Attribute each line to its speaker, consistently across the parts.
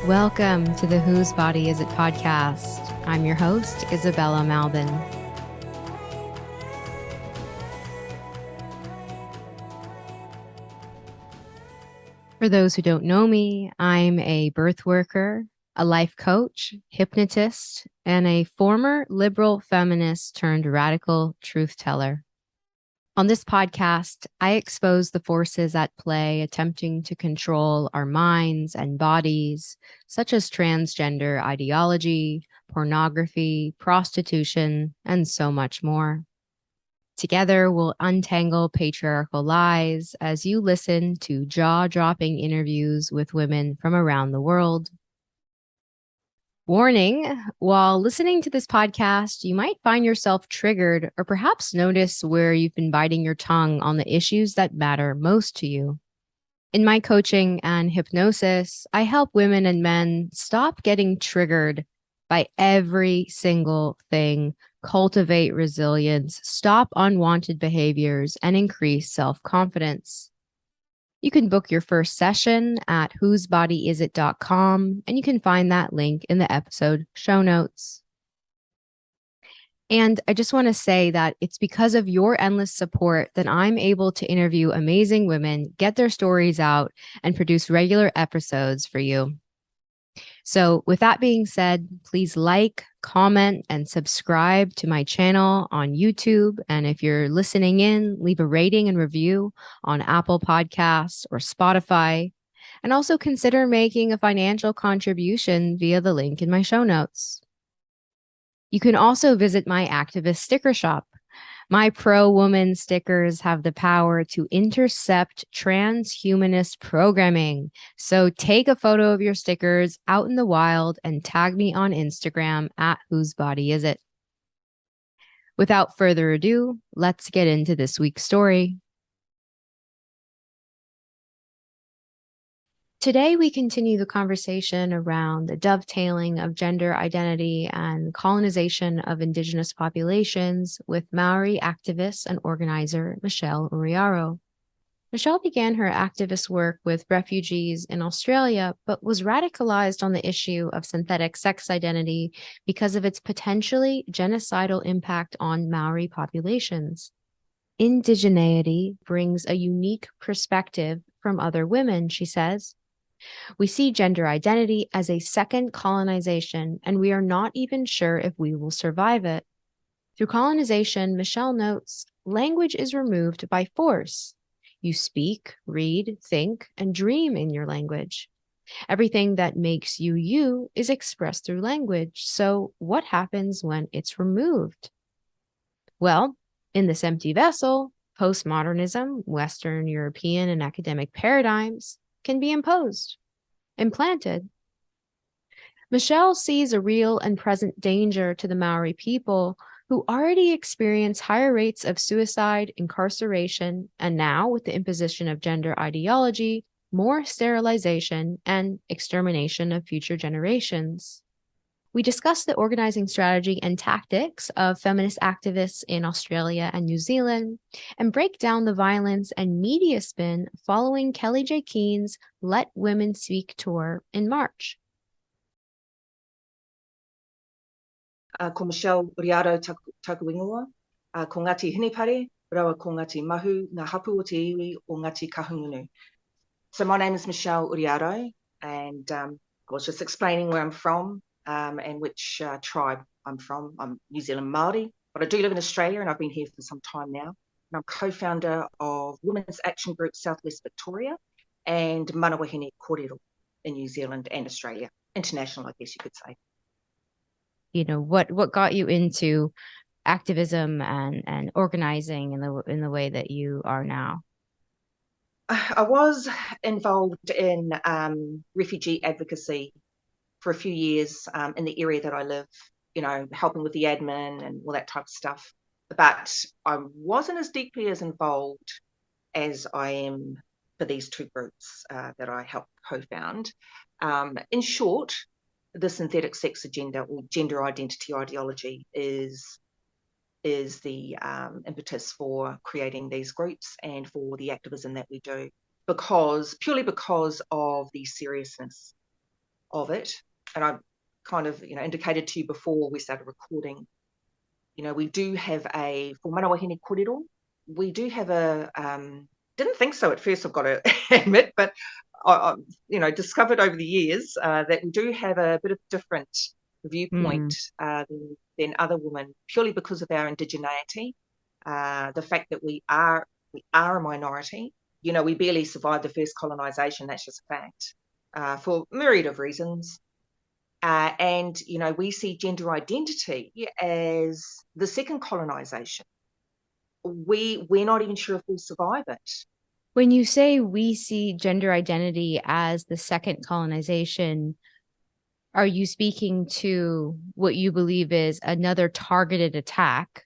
Speaker 1: Welcome to the Whose Body Is It podcast. I'm your host, Isabella Malvin. For those who don't know me, I'm a birth worker, a life coach, hypnotist, and a former liberal feminist turned radical truth teller. On this podcast, I expose the forces at play attempting to control our minds and bodies, such as transgender ideology, pornography, prostitution, and so much more. Together, we'll untangle patriarchal lies as you listen to jaw-dropping interviews with women from around the world. Warning, while listening to this podcast, you might find yourself triggered or perhaps notice where you've been biting your tongue on the issues that matter most to you. In my coaching and hypnosis, I help women and men stop getting triggered by every single thing, cultivate resilience, stop unwanted behaviors, and increase self-confidence. You can book your first session at whosebodyisit.com, and you can find that link in the episode show notes. And I just want to say that it's because of your endless support that I'm able to interview amazing women, get their stories out, and produce regular episodes for you. So with that being said, please like, comment, and subscribe to my channel on YouTube. And if you're listening in, leave a rating and review on Apple Podcasts or Spotify. And also consider making a financial contribution via the link in my show notes. You can also visit my activist sticker shop. My pro-woman stickers have the power to intercept transhumanist programming. So take a photo of your stickers out in the wild and tag me on Instagram at Whose Body Is It. Without further ado, let's get into this week's story. Today, we continue the conversation around the dovetailing of gender identity and colonization of indigenous populations with Maori activist and organizer Michelle Uriarau. Michelle began her activist work with refugees in Australia, but was radicalized on the issue of synthetic sex identity because of its potentially genocidal impact on Maori populations. Indigeneity brings a unique perspective from other women, she says. We see gender identity as a second colonization, and we are not even sure if we will survive it. Through colonization, Michelle notes, language is removed by force. You speak, read, think, and dream in your language. Everything that makes you you is expressed through language. So what happens when it's removed? Well, in this empty vessel, postmodernism, Western European and academic paradigms can be imposed, implanted. Michelle sees a real and present danger to the Maori people who already experience higher rates of suicide, incarceration, and now, with the imposition of gender ideology, more sterilization and extermination of future generations. We discuss the organizing strategy and tactics of feminist activists in Australia and New Zealand, and break down the violence and media spin following Kelly J. Keen's Let Women Speak tour in March.
Speaker 2: Ko Michelle Uriarau taku ingoa, ko Ngati Hinipare, rawa ko Ngati Mahu, ngā hapu o te iwi o Ngati Kahungunu. So my name is Michelle Uriarau, and I was just explaining where I'm from and which tribe I'm from. I'm New Zealand Maori, but I do live in Australia and I've been here for some time now. And I'm co-founder of Women's Action Group Southwest Victoria and Mana Wāhine Kōrero in New Zealand and Australia. International, I guess you could say.
Speaker 1: You know, what got you into activism and organizing in the way that you are now?
Speaker 2: I was involved in refugee advocacy for a few years in the area that I live, you know, helping with the admin and all that type of stuff. But I wasn't as deeply as involved as I am for these two groups that I helped co-found. In short, the synthetic sex agenda or gender identity ideology is the impetus for creating these groups and for the activism that we do, purely because of the seriousness of it. And I kind of, indicated to you before we started recording, we do have for mana Wāhine Kōrero, we do have didn't think so at first, I've got to admit, but I discovered over the years that we do have a bit of different viewpoint than other women, purely because of our indigeneity, the fact that we are a minority. We barely survived the first colonization, that's just a fact, for a myriad of reasons. And, we see gender identity as the second colonization. We're not even sure if we'll survive it.
Speaker 1: When you say we see gender identity as the second colonization, are you speaking to what you believe is another targeted attack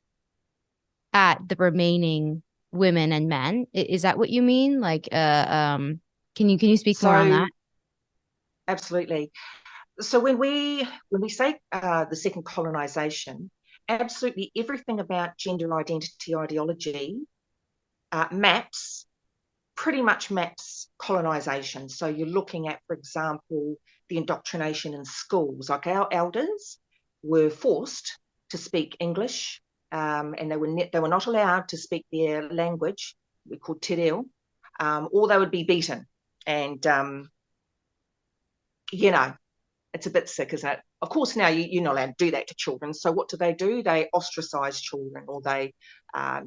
Speaker 1: at the remaining women and men? Is that what you mean? Like, can you speak more on that?
Speaker 2: Absolutely. So when we say the second colonization, absolutely everything about gender identity ideology pretty much maps colonization. So you're looking at, for example, the indoctrination in schools. Like our elders were forced to speak English, and they were not allowed to speak their language, we call te reo, or they would be beaten. And it's a bit sick, isn't it? Of course, now you're not allowed to do that to children. So what do? They ostracize children, or they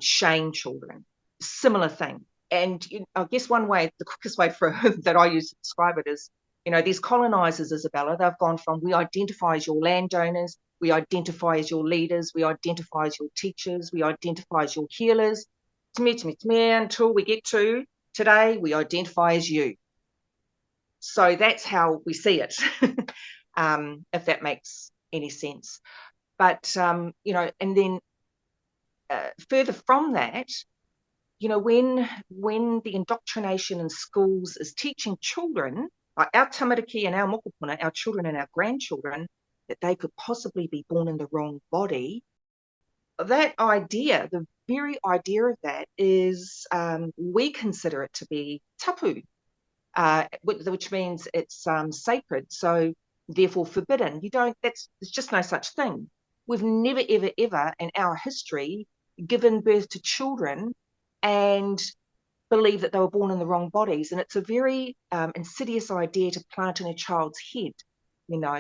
Speaker 2: shame children. Similar thing. And I guess the quickest way that I use to describe it is, these colonizers, Isabella, they've gone from, we identify as your landowners, we identify as your leaders, we identify as your teachers, we identify as your healers, until we get to today, we identify as you. So that's how we see it, if that makes any sense. But, and then further from that, when the indoctrination in schools is teaching children, like our tamariki and our mokopuna, our children and our grandchildren, that they could possibly be born in the wrong body, that idea, the very idea of that is, we consider it to be tapu, which means it's sacred, so therefore forbidden. There's just no such thing. We've never, ever, ever in our history given birth to children and believe that they were born in the wrong bodies. And it's a very insidious idea to plant in a child's head,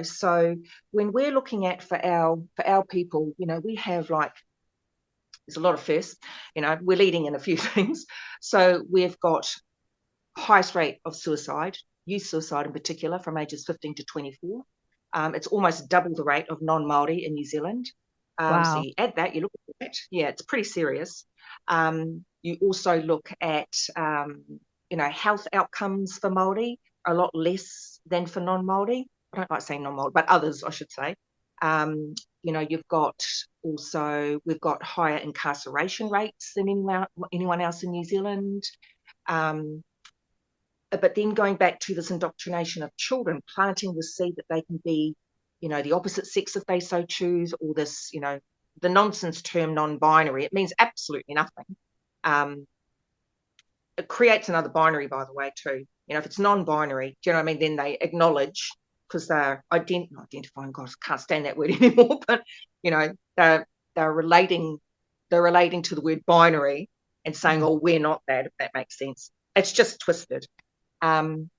Speaker 2: So when we're looking at for our people, we have there's a lot of firsts, we're leading in a few things. So we've got highest rate of suicide, youth suicide in particular, from ages 15 to 24. It's almost double the rate of non-Māori in New Zealand.
Speaker 1: Wow.
Speaker 2: So you add that, you look at that, it's pretty serious. You also look at, health outcomes for Māori are a lot less than for non-Māori. I don't like saying non-Māori, but others, I should say. We've got higher incarceration rates than anyone else in New Zealand. But then going back to this indoctrination of children, planting the seed that they can be, the opposite sex if they so choose, or this, the nonsense term non-binary, it means absolutely nothing. It creates another binary, by the way, too. If it's non-binary, do you know what I mean? Then they acknowledge, because they're identifying, God, I can't stand that word anymore, but, they're relating to the word binary and saying, oh, we're not that, if that makes sense. It's just twisted. When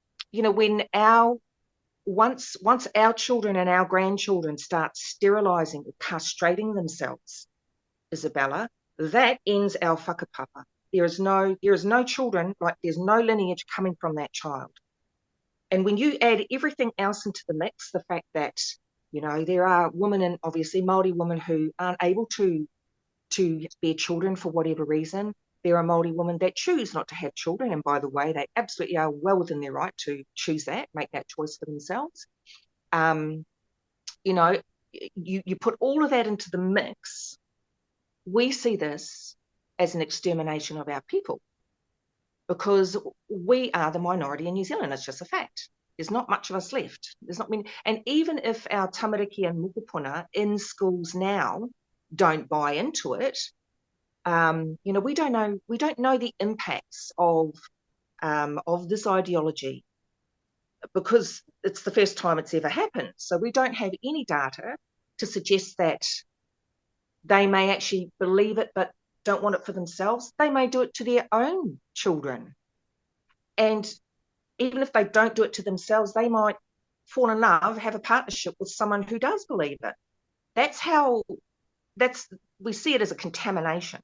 Speaker 2: once our children and our grandchildren start sterilizing or castrating themselves, Isabella, that ends our whakapapa. There is no children, there's no lineage coming from that child. And when you add everything else into the mix, the fact that, there are women, and obviously Māori women, who aren't able to bear children for whatever reason. There are Māori women that choose not to have children. And by the way, they absolutely are well within their right to choose that, make that choice for themselves. You put all of that into the mix, we see this as an extermination of our people, because we are the minority in New Zealand. It's just a fact. There's not much of us left. There's not many. And even if our tamariki and mokopuna in schools now don't buy into it, we don't know the impacts of this ideology because it's the first time it's ever happened. So we don't have any data to suggest that they may actually believe it but don't want it for themselves. They may do it to their own children. And even if they don't do it to themselves, they might fall in love, have a partnership with someone who does believe it. We see it as a contamination.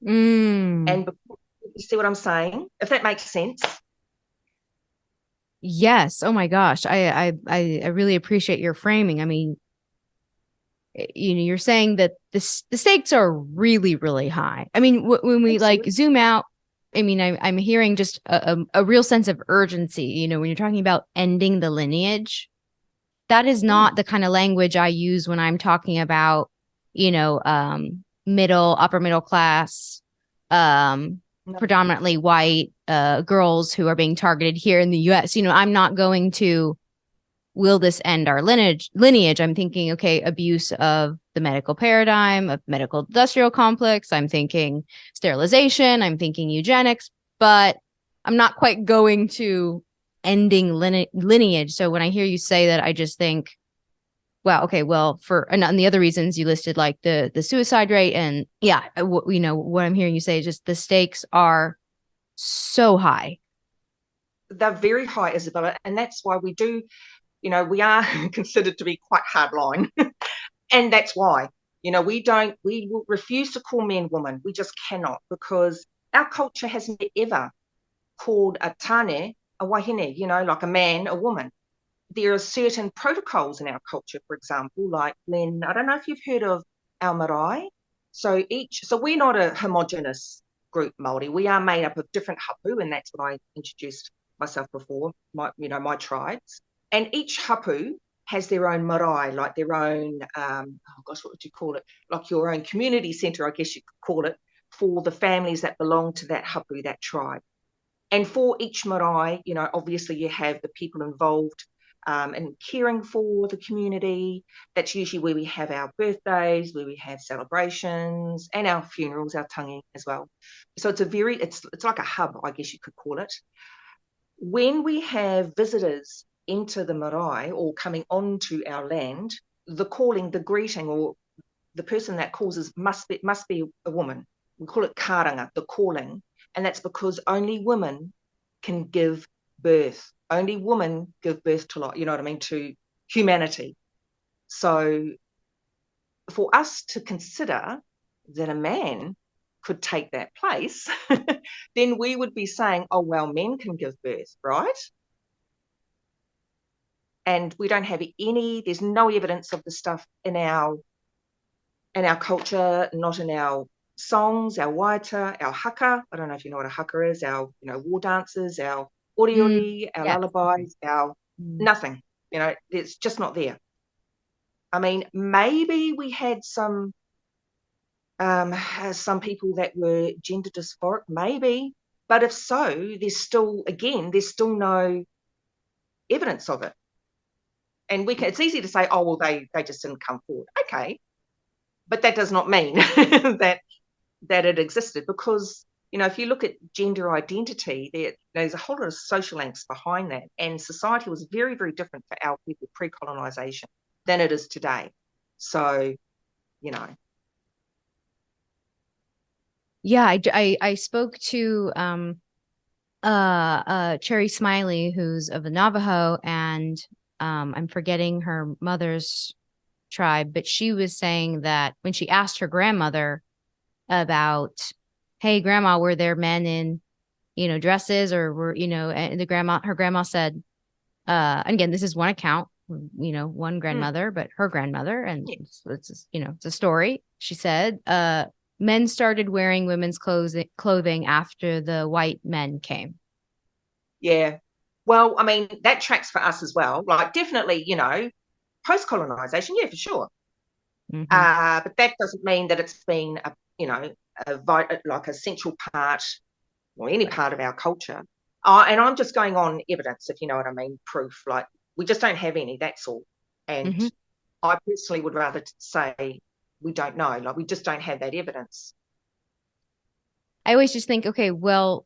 Speaker 2: And you see what I'm saying? If that makes sense.
Speaker 1: Yes. Oh my gosh. I really appreciate your framing. I mean, you're saying that the stakes are really, really high. I mean, when we like zoom out, I mean, I'm hearing just a real sense of urgency. When you're talking about ending the lineage, that is not the kind of language I use when I'm talking about, upper middle class, predominantly white girls who are being targeted here in the US. I'm not going to, will this end our lineage? I'm thinking, okay, abuse of the medical paradigm, of medical industrial complex. I'm thinking sterilization. I'm thinking eugenics, but I'm not quite going to ending lineage. So when I hear you say that, I just think, wow, okay, well, and the other reasons you listed, like the suicide rate, and yeah, what I'm hearing you say is just the stakes are so high.
Speaker 2: They're very high, Isabella, and that's why we do, we are considered to be quite hardline, and that's why, we will refuse to call men women. We just cannot, because our culture hasn't ever called a tane a wahine, like a man, a woman. There are certain protocols in our culture, for example, like when, I don't know if you've heard of our marae. So we're not a homogenous group Māori. We are made up of different hapu, and that's what I introduced myself before, my tribes. And each hapu has their own marae, like their own, what would you call it? Like your own community centre, I guess you could call it, for the families that belong to that hapu, that tribe. And for each marae, obviously you have the people involved and caring for the community. That's usually where we have our birthdays, where we have celebrations, and our funerals, our tangi as well. So it's like a hub, I guess you could call it. When we have visitors enter the marae or coming onto our land, the calling, the greeting, or the person that calls us must be a woman. We call it karanga, the calling, and that's because only women can give birth. Only women give birth to, to humanity. So for us to consider that a man could take that place, then we would be saying, oh, well, men can give birth, right? And we don't have there's no evidence of the stuff in our culture, not in our songs, our waita, our haka. I don't know if you know what a haka is, our, war dances, our oriori, our lullabies, our nothing. It's just not there. I mean, maybe we had some people that were gender dysphoric, maybe, but if so, there's still no evidence of it. And it's easy to say, oh, well, they just didn't come forward. Okay. But that does not mean that it existed, because, if you look at gender identity, there's a whole lot of social angst behind that. And society was very, very different for our people pre-colonization than it is today. So,
Speaker 1: Yeah, I spoke to Cherry Smiley, who's of the Navajo, and I'm forgetting her mother's tribe, but she was saying that when she asked her grandmother about, hey, grandma, were there men in, dresses, or were, and her grandma said, and again, this is one account, one grandmother, but her grandmother, and it's a story. She said, men started wearing women's clothing after the white men came.
Speaker 2: Yeah. Well, I mean, that tracks for us as well. Like, definitely, post-colonization, yeah, for sure.
Speaker 1: Mm-hmm.
Speaker 2: But that doesn't mean that it's been like a central part or any part of our culture. And I'm just going on evidence, if you know what I mean, proof. Like, we just don't have any, that's all. And I personally would rather say we don't know. Like, we just don't have that evidence.
Speaker 1: I always just think, okay, well,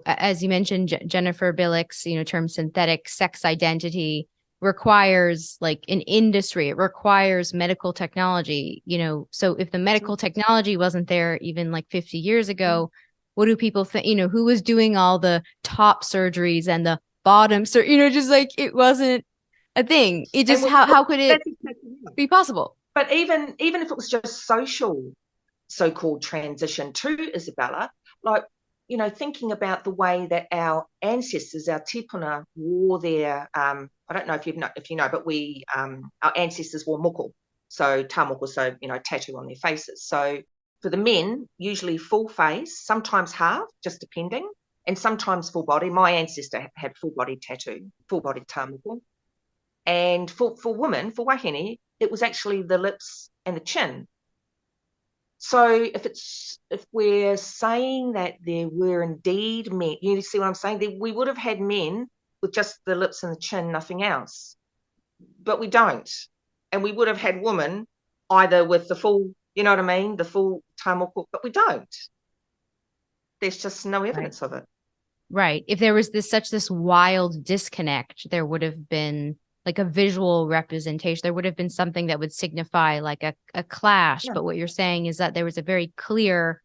Speaker 1: as you mentioned, Jennifer Billick's, term synthetic sex identity requires like an industry. It requires medical technology, so if the medical technology wasn't there even like 50 years ago, what do people think, who was doing all the top surgeries and the bottom, just like it wasn't a thing. It just, how could it be possible?
Speaker 2: But even if it was just social so-called transition too, Isabella, like, thinking about the way that our ancestors, our tipuna, wore their, I don't know if you know, but our ancestors wore moko, so tamoko, so, tattoo on their faces. So for the men, usually full face, sometimes half, just depending, and sometimes full body. My ancestor had full body tattoo, full body tamoko. And for women, for Wāhine, it was actually the lips and the chin. So if we're saying that there were indeed men, you see what I'm saying? We would have had men with just the lips and the chin, nothing else. But we don't. And we would have had women either with the full, you know what I mean? The full taimoko, but we don't. There's just no evidence of it.
Speaker 1: Right. If there was this wild disconnect, there would have been like a visual representation. There would have been something that would signify like a clash. Yeah. But what you're saying is that there was a very clear,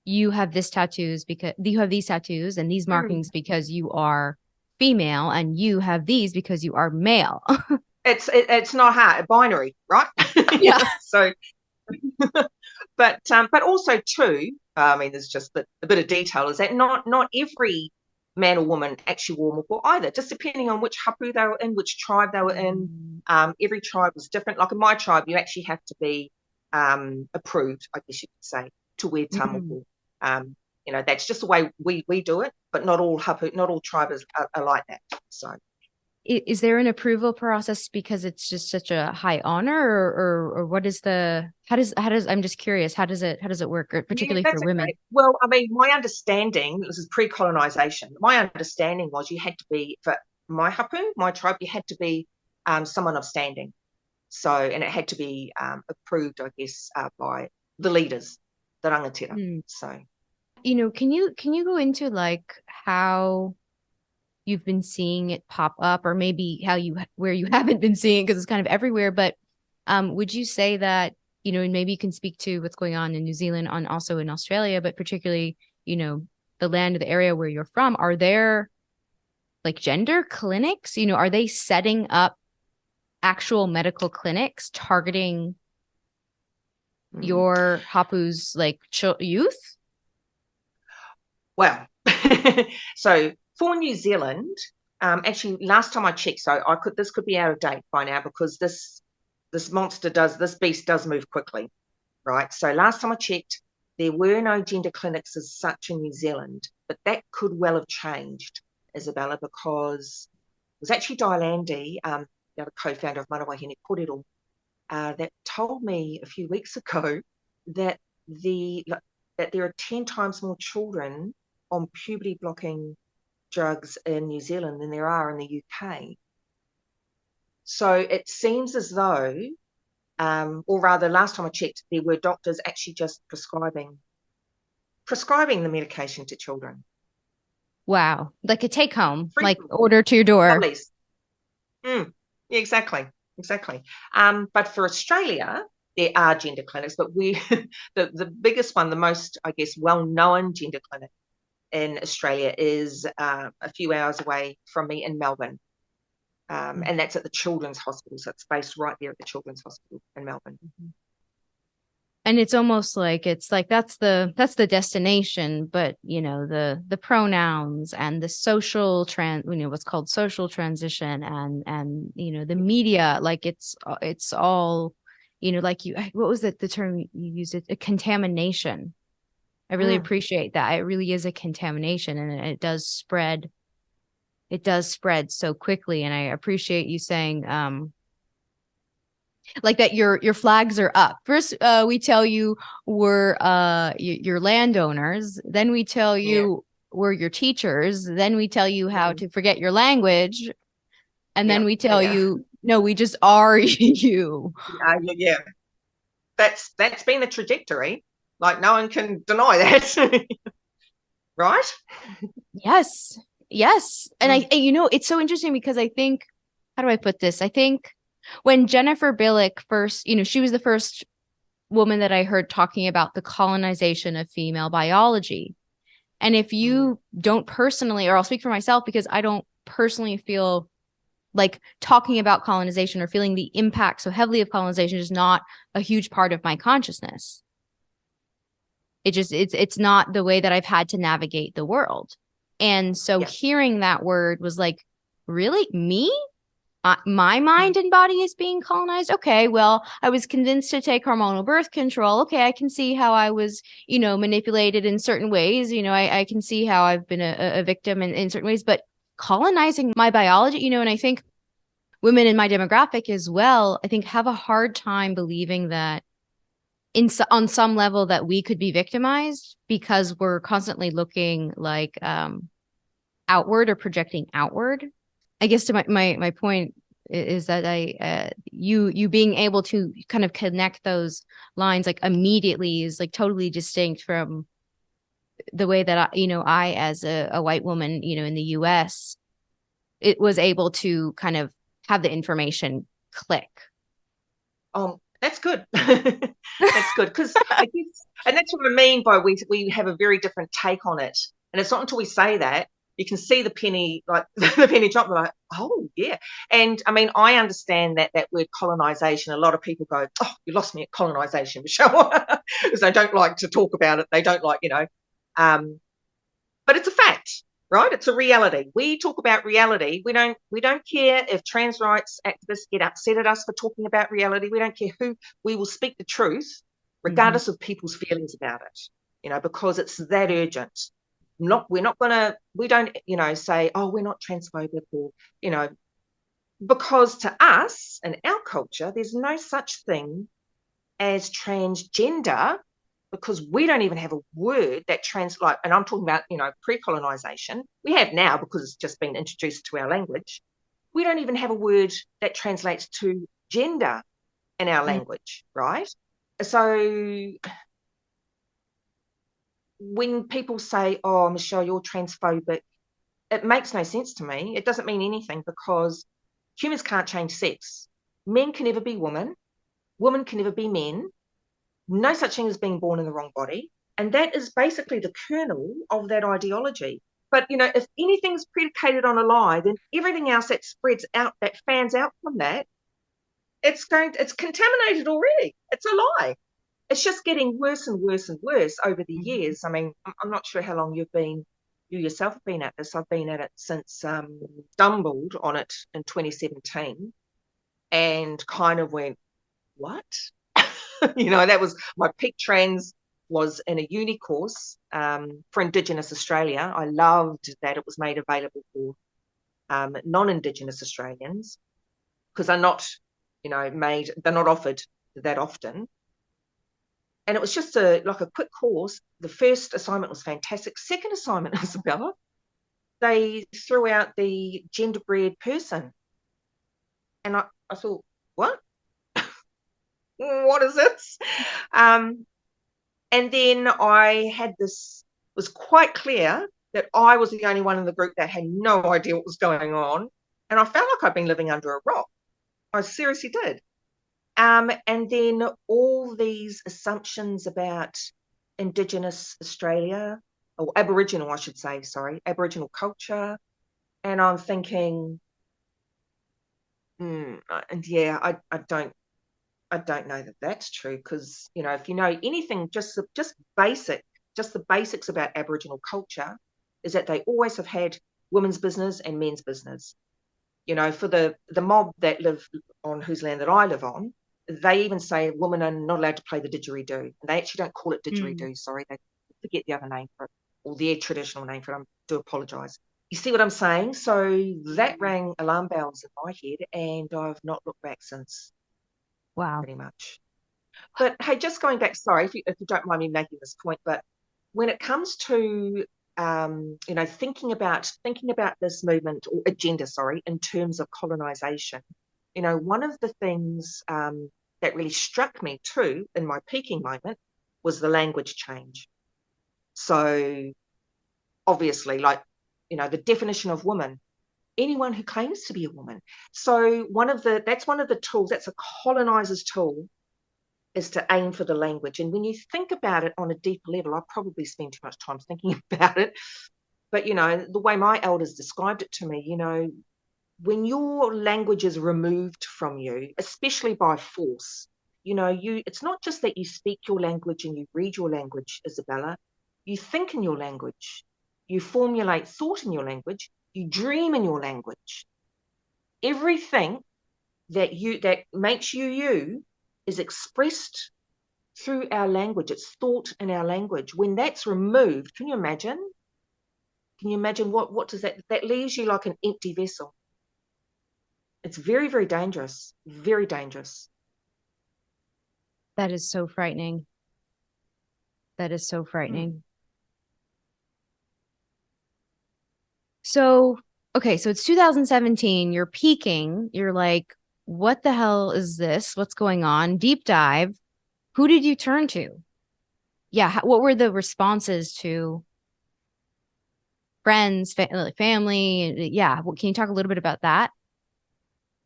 Speaker 1: you have these tattoos and these markings because you are female, and you have these because you are male.
Speaker 2: It's not hard, binary, right?
Speaker 1: Yeah.
Speaker 2: So, but also too, I mean, there's just a bit of detail is that not every man or woman actually wore moko either, just depending on which hapu they were in, which tribe they were in. Every tribe was different. Like in my tribe, you actually have to be approved, I guess you could say, to wear tamoko. That's just the way we do it, but not all hapu, not all tribes are like that. So
Speaker 1: is there an approval process because it's just such a high honor, or what is how does I'm just curious, how does it work, particularly for women?
Speaker 2: Okay. Well, I mean, my understanding, this is pre-colonization, my understanding was you had to be, for my hapu, my tribe, you had to be someone of standing. So, and it had to be approved, I guess, by the leaders, the rangatira. So,
Speaker 1: can you go into like how you've been seeing it pop up, or maybe where you haven't been seeing it because it's kind of everywhere, but would you say that, and maybe you can speak to what's going on in New Zealand, on also in Australia, but particularly, the land or the area where you're from, are there like gender clinics? Are they setting up actual medical clinics targeting your hapu's like youth?
Speaker 2: Well, so for New Zealand, actually, last time I checked, so this could be out of date by now because this beast does move quickly, right? So last time I checked, there were no gender clinics as such in New Zealand, but that could well have changed, Isabella, because it was actually Dialandi, the other co-founder of Mana Wāhine Kōrero, that told me a few weeks ago that there are 10 times more children on puberty blocking drugs in New Zealand than there are in the UK. So it seems as though, or rather last time I checked, there were doctors actually just prescribing the medication to children.
Speaker 1: Wow. Like a take home, like order to your door.
Speaker 2: Yeah, exactly. But for Australia, there are gender clinics, but the biggest one, the most, I guess, well-known gender clinic in Australia is a few hours away from me in Melbourne. And that's at the Children's Hospital. So it's based right there at the Children's Hospital in Melbourne.
Speaker 1: And it's almost like that's the destination, but the pronouns and the social what's called social transition and the media, like it's all, like what was it, the term you used, a contamination. I really appreciate that. It really is a contamination, and it does spread. It does spread so quickly. And I appreciate you saying, like that your flags are up. First, we tell you we're your landowners. Then we tell you we're your teachers. Then we tell you how to forget your language. And then we tell you, no, we just are you.
Speaker 2: Yeah. That's been the trajectory. Like no one can deny that. right?
Speaker 1: Yes. Yes. And
Speaker 2: Mm.
Speaker 1: it's so interesting because I think, how do I put this? I think when Jennifer Billick first, she was the first woman that I heard talking about the colonization of female biology. And if
Speaker 2: Mm.
Speaker 1: you don't personally, or I'll speak for myself because I don't personally feel like talking about colonization or feeling the impact so heavily of colonization is not a huge part of my consciousness. It's not the way that I've had to navigate the world. And so
Speaker 2: Yeah.
Speaker 1: hearing that word was like, really? Me? My
Speaker 2: Mm.
Speaker 1: mind and body is being colonized. Okay, well, I was convinced to take hormonal birth control. Okay, I can see how I was, manipulated in certain ways. I can see how I've been a victim in certain ways, but colonizing my biology, and I think women in my demographic as well, I think have a hard time believing that on some level that we could be victimized because we're constantly looking like outward or projecting outward. I guess to my point is that you being able to kind of connect those lines like immediately is like totally distinct from the way that I as a white woman, in the US, it was able to kind of have the information click.
Speaker 2: That's good. That's good because I guess, and that's what I mean by we have a very different take on it. And it's not until we say that you can see the penny, like the penny drop, like, oh yeah. And I mean, I understand that word colonization. A lot of people go, oh, you lost me at colonization, Michelle, because they don't like to talk about it. They don't like, but it's a fact, right? It's a reality. We talk about reality. We don't care if trans rights activists get upset at us for talking about reality. We don't care who. We will speak the truth
Speaker 1: Mm-hmm.
Speaker 2: regardless of people's feelings about it, because it's that urgent. We're not gonna, we don't, say, oh, we're not transphobic, or, you know, because to us in our culture, there's no such thing as transgender, because we don't even have a word that translates. And I'm talking about, pre-colonization. We have now because it's just been introduced to our language. We don't even have a word that translates to gender in our language, right? So when people say, oh, Michelle, you're transphobic, it makes no sense to me. It doesn't mean anything because humans can't change sex. Men can never be women can never be men. No such thing as being born in the wrong body. And that is basically the kernel of that ideology. But, if anything's predicated on a lie, then everything else that spreads out, that fans out from that, it's contaminated already. It's a lie. It's just getting worse and worse and worse over the
Speaker 1: Mm-hmm.
Speaker 2: years. I mean, I'm not sure how long you yourself have been at this. I've been at it since stumbled on it in 2017 and kind of went, what? That was my peak trends was in a uni course for Indigenous Australia. I loved that it was made available for non-Indigenous Australians because they're not offered that often. And it was just like a quick course. The first assignment was fantastic. Second assignment, Isabella, they threw out the genderbreed person. And I thought, what? What is this? Um, And then I had was quite clear that I was the only one in the group that had no idea what was going on. And I felt like I'd been living under a rock. I seriously did. And then all these assumptions about Indigenous Australia, or Aboriginal, I should say, sorry, Aboriginal culture. And I'm thinking, and yeah, I don't know that that's true because if you know anything, just the basics about Aboriginal culture is that they always have had women's business and men's business. For the mob that live on whose land that I live on, they even say women are not allowed to play the didgeridoo. They actually don't call it
Speaker 1: Mm.
Speaker 2: didgeridoo. Sorry, they forget the other name for it, or their traditional name for it. I do apologise. You see what I'm saying? So that rang alarm bells in my head, and I've not looked back since,
Speaker 1: Wow.
Speaker 2: pretty much. But hey, just going back, sorry if you don't mind me making this point, but when it comes to thinking about this movement or agenda, sorry, in terms of colonization, one of the things that really struck me too in my peaking moment was the language change. So obviously, like, the definition of woman, anyone who claims to be a woman. So that's one of the tools, that's a colonizer's tool, is to aim for the language. And when you think about it on a deeper level, I probably spend too much time thinking about it, but the way my elders described it to me, when your language is removed from you, especially by force, it's not just that you speak your language and you read your language, Isabella. You think in your language, you formulate thought in your language, you dream in your language. Everything that makes you is expressed through our language. It's thought in our language. When that's removed, can you imagine? Can you imagine what does that leaves you like an empty vessel? It's very, very dangerous. Very dangerous.
Speaker 1: That is so frightening. That is so frightening. So, okay, so it's 2017. You're peaking. You're like, what the hell is this? What's going on? Deep dive. Who did you turn to? Yeah, what were the responses to friends, family? Yeah, can you talk a little bit about that?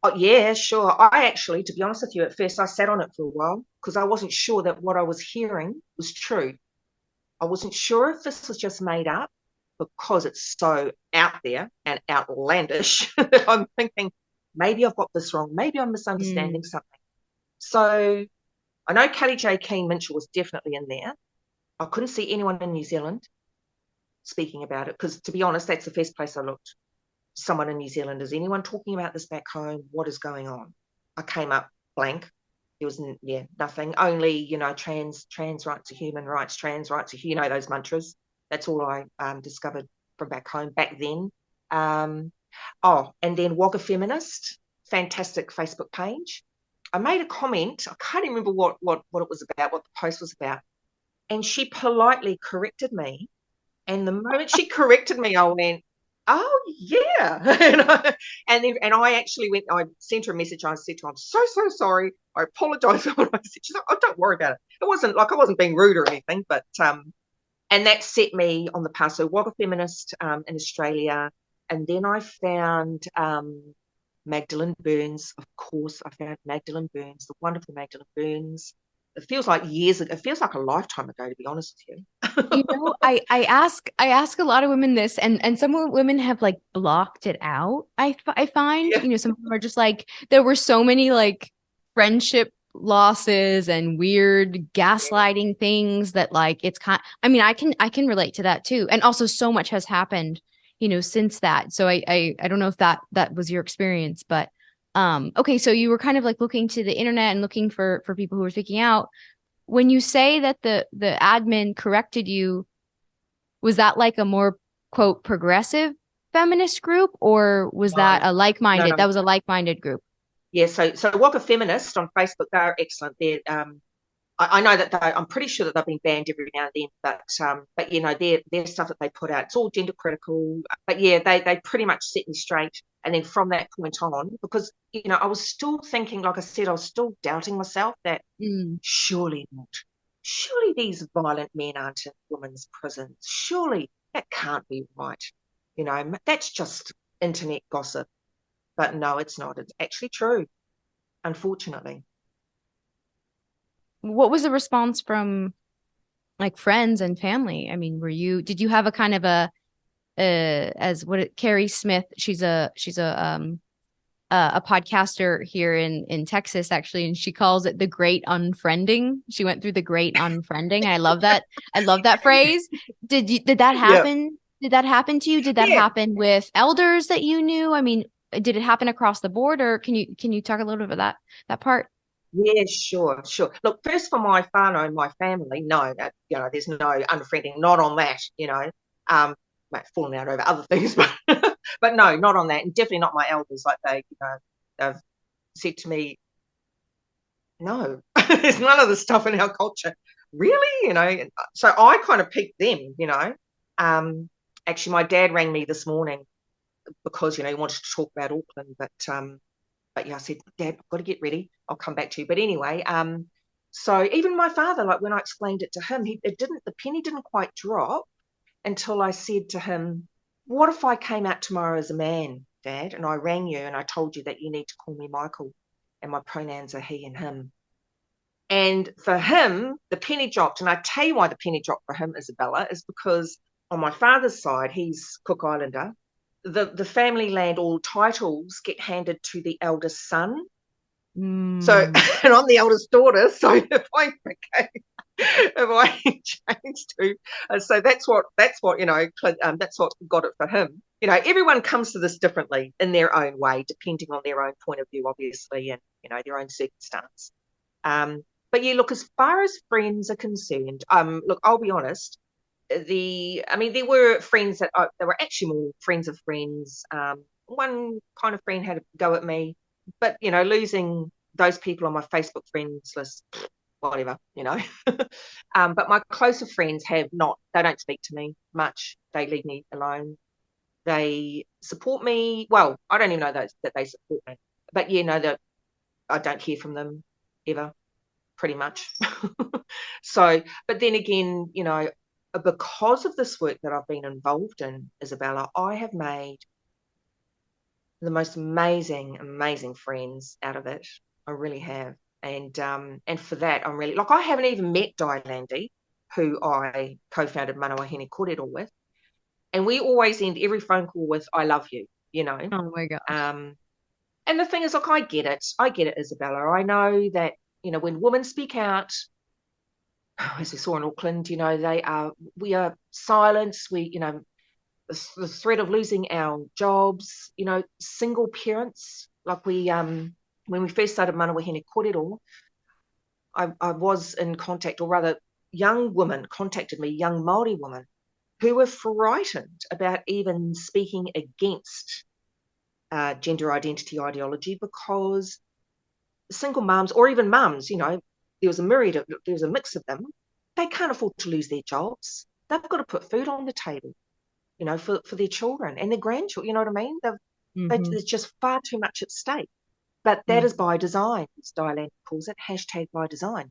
Speaker 2: Oh, yeah, sure. I actually, to be honest with you, at first I sat on it for a while because I wasn't sure that what I was hearing was true. I wasn't sure if this was just made up because it's so out there and outlandish. I'm thinking, maybe I've got this wrong. Maybe I'm misunderstanding something. So I know Kelly J. Keane Mitchell was definitely in there. I couldn't see anyone in New Zealand speaking about it because, to be honest, that's the first place I looked. Someone in New Zealand. Is anyone talking about this back home? What is going on? I came up blank. There was nothing. Only trans rights are human rights, trans rights are those mantras. That's all I discovered from back home back then. And then Wagga Feminist, fantastic Facebook page. I made a comment. I can't remember what it was about, what the post was about, and she politely corrected me. And the moment she corrected me, I went, oh yeah. and I actually I sent her a message. I said to her, I'm so sorry. I apologize for what I said. She's like, oh, don't worry about it. It wasn't like I wasn't being rude or anything, but and that set me on the path. So Wagga Feminist in Australia. And then I found Magdalene Burns. Of course, I found Magdalene Burns, the wonderful Magdalene Burns. It feels like years ago. It feels like a lifetime ago, to be honest with you.
Speaker 1: I ask a lot of women this, and some women have like blocked it out. I find, some of them are just like, there were so many like friendship losses and weird gaslighting things that like it's I can relate to that too. And also so much has happened, since that. So I don't know if that was your experience, but okay, so you were kind of like looking to the internet and looking for people who were speaking out. When you say that the admin corrected you, was that like a more quote progressive feminist group, or was that a like-minded?
Speaker 2: No.
Speaker 1: That was a like-minded group.
Speaker 2: Yeah, so Wagga Feminist on Facebook, they're excellent. They're I know that I'm pretty sure that they've been banned every now and then, but their stuff that they put out, it's all gender critical. But yeah, they pretty much set me straight. And then from that point on, because I was still thinking, like I said, I was still doubting myself that surely not. Surely these violent men aren't in women's prisons. Surely that can't be right. That's just internet gossip. But no, it's not. It's actually true, unfortunately.
Speaker 1: What was the response from like friends and family? I mean, did you have a kind of Carrie Smith, she's a podcaster here in Texas, actually, and she calls it the great unfriending. She went through the great unfriending. I love that. I love that phrase. Did that happen? Yep. Did that happen to you? Did that happen with elders that you knew? I mean, did it happen across the board, or can you talk a little bit about that part?
Speaker 2: Yeah, sure. Look, first for my whānau and my family, no, there's no unfriending, not on that, falling out over other things, but but no, not on that, and definitely not my elders. Like they've said to me, no, there's none of the stuff in our culture, really, So I kind of piqued them, Actually, my dad rang me this morning because he wanted to talk about Auckland, but yeah, I said, Dad, I've got to get ready. I'll come back to you. But anyway, so even my father, like when I explained it to him, the penny didn't quite drop. until I said to him, what if I came out tomorrow as a man, Dad, and I rang you and I told you that you need to call me Michael and my pronouns are he and him. And for him, the penny dropped. And I tell you why the penny dropped for him, Isabella, is because on my father's side, he's Cook Islander, the family land, all titles get handed to the eldest son. So, and I'm the eldest daughter. So if I changed to, so that's what that's what got it for him. Everyone comes to this differently in their own way, depending on their own point of view, obviously, and their own circumstance. But yeah, look, as far as friends are concerned, look, I'll be honest. There were friends that they were actually more friends of friends. One kind of friend had a go at me, but losing those people on my Facebook friends list, whatever. But my closer friends have not. They don't speak to me much. They leave me alone. They support me. Well, I don't even know that they support me, but that I don't hear from them ever. Pretty much. So, but then again, because of this work that I've been involved in, Isabella, I have made the most amazing friends out of it. I really have. And for that, I'm really, I haven't even met Dailandi, who I co-founded Mana Wāhine Kōrero with. And we always end every phone call with, I love you,
Speaker 1: Oh my gosh.
Speaker 2: And the thing is, I get it, Isabella. I know that, when women speak out, as we saw in Auckland, we are silenced. The threat of losing our jobs, single parents, like when we first started Mana Wāhine Kōrero, I was in contact, or rather young women contacted me, young Māori women, who were frightened about even speaking against gender identity ideology, because single mums, or even mums, there was a mix of them. They can't afford to lose their jobs. They've got to put food on the table, for their children and their grandchildren. You know what I mean? There's just far too much at stake. But that is by design, as Dailandi calls it, #by design.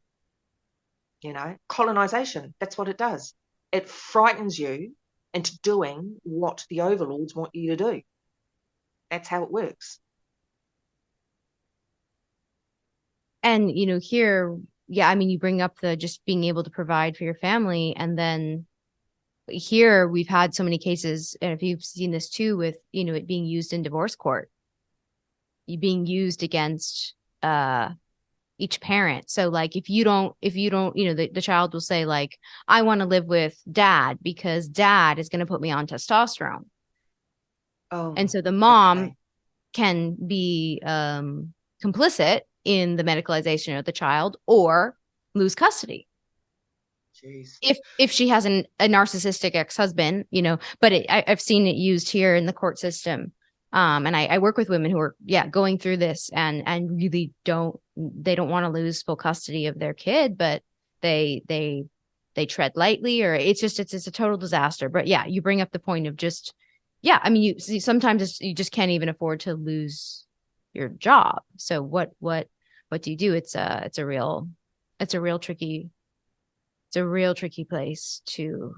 Speaker 2: Colonization, that's what it does. It frightens you into doing what the overlords want you to do. That's how it works.
Speaker 1: And, here, yeah, you bring up the just being able to provide for your family. And then here we've had so many cases, and if you've seen this too, with, it being used in divorce court, being used against each parent. So if you don't, the child will say, like, I want to live with dad because dad is going to put me on testosterone.
Speaker 2: Oh,
Speaker 1: and so the mom can be complicit in the medicalization of the child or lose custody.
Speaker 2: Jeez.
Speaker 1: If she has a narcissistic ex-husband, but I've seen it used here in the court system. And I work with women who are, going through this and really don't want to lose full custody of their kid, but they tread lightly, or it's a total disaster. But yeah, you bring up the point of just, you see, sometimes you just can't even afford to lose your job. So what do you do? It's a real tricky place to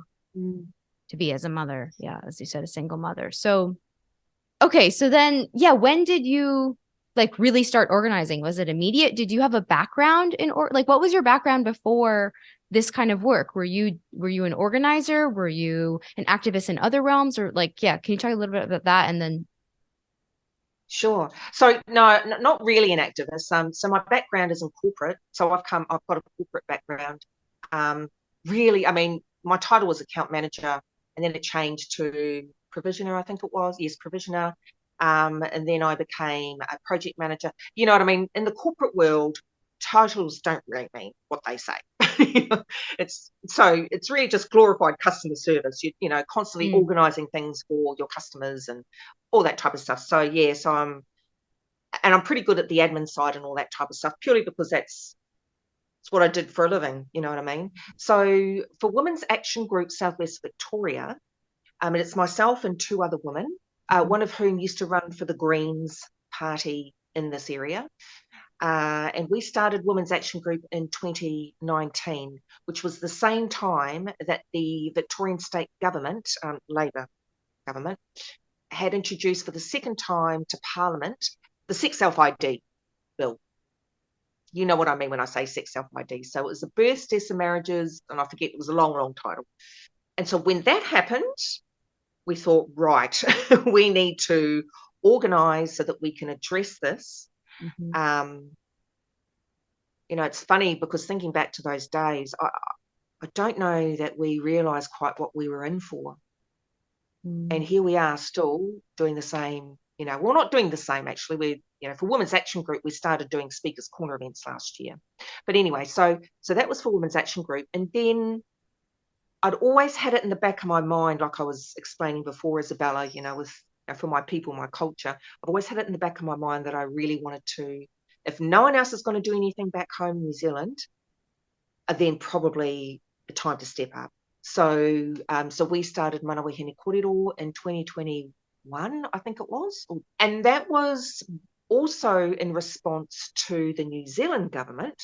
Speaker 1: be as a mother. Yeah. As you said, a single mother. So, okay. So then, when did you really start organizing? Was it immediate? Did you have a background in, what was your background before this kind of work? Were you an organizer? Were you an activist in other realms, or can you talk a little bit about that? And then.
Speaker 2: Sure. So no, not really an activist. So my background is in corporate. So I've got a corporate background. Really, my title was account manager, and then it changed to provisioner, I think it was. Yes, provisioner. And then I became a project manager. You know what I mean? In the corporate world, titles don't really mean what they say. It's really just glorified customer service. Constantly organising things for your customers and all that type of stuff. So I'm pretty good at the admin side and all that type of stuff, purely because it's what I did for a living. You know what I mean? So for Women's Action Group Southwest Victoria, it's myself and two other women, one of whom used to run for the Greens party in this area. And we started Women's Action Group in 2019, which was the same time that the Victorian state government, Labor government, had introduced for the second time to Parliament the sex self-ID bill. You know what I mean when I say sex self-ID. So it was the births, deaths and marriages, and I forget, it was a long, long title. And so when that happened, we thought, right, we need to organise so that we can address this. You know, it's funny because thinking back to those days, I don't know that we realised quite what we were in for. And here we are still doing the same, you know, well, not doing the same, actually. We, you know, for Women's Action Group, we started doing Speakers Corner events last year. But anyway, so that was for Women's Action Group. And then I'd always had it in the back of my mind, like I was explaining before, Isabella, you know, with, you know, for my people, my culture, I've always had it in the back of my mind that I really wanted to, if no one else is going to do anything back home in New Zealand, then probably the time to step up. So we started Mana Wāhine Kōrero in 2021, I think it was. And that was also in response to the New Zealand government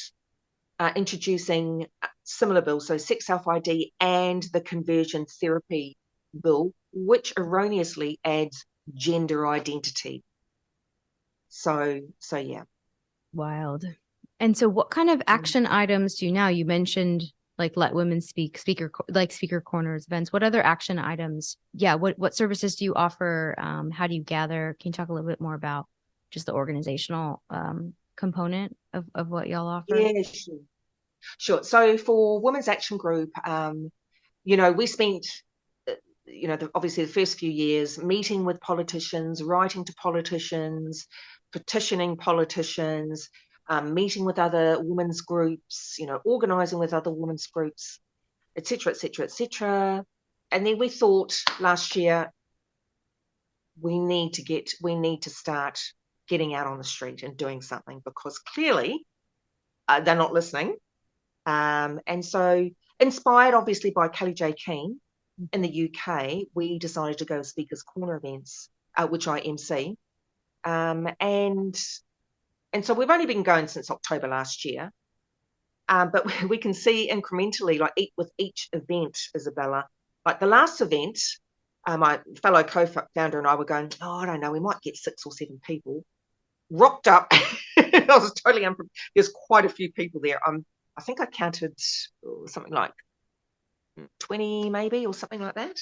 Speaker 2: introducing similar bills, so sex self-ID and the conversion therapy bill, which erroneously adds gender identity. So yeah.
Speaker 1: Wild. And so what kind of action items do you now? You mentioned like let women speak, speaker corners, events. What other action items? Yeah, what services do you offer? How do you gather? Can you talk a little bit more about just the organizational component of what y'all offer?
Speaker 2: Yeah, sure. So for Women's Action Group, you know, we spent, you know, obviously the first few years meeting with politicians, writing to politicians, petitioning politicians, meeting with other women's groups, you know, organising with other women's groups, etc., etc., etc. And then we thought last year we need to start getting out on the street and doing something, because clearly they're not listening. And so, inspired obviously by Kelly J. Keane in the UK, we decided to go to Speakers Corner events, which I MC. And so we've only been going since October last year. But we can see incrementally, like with each event, Isabella, like the last event, my fellow co-founder and I were going, oh, I don't know, we might get 6 or 7 people. Rocked up. I was totally unprepared. There's quite a few people there. I think I counted something like 20 maybe, or something like that,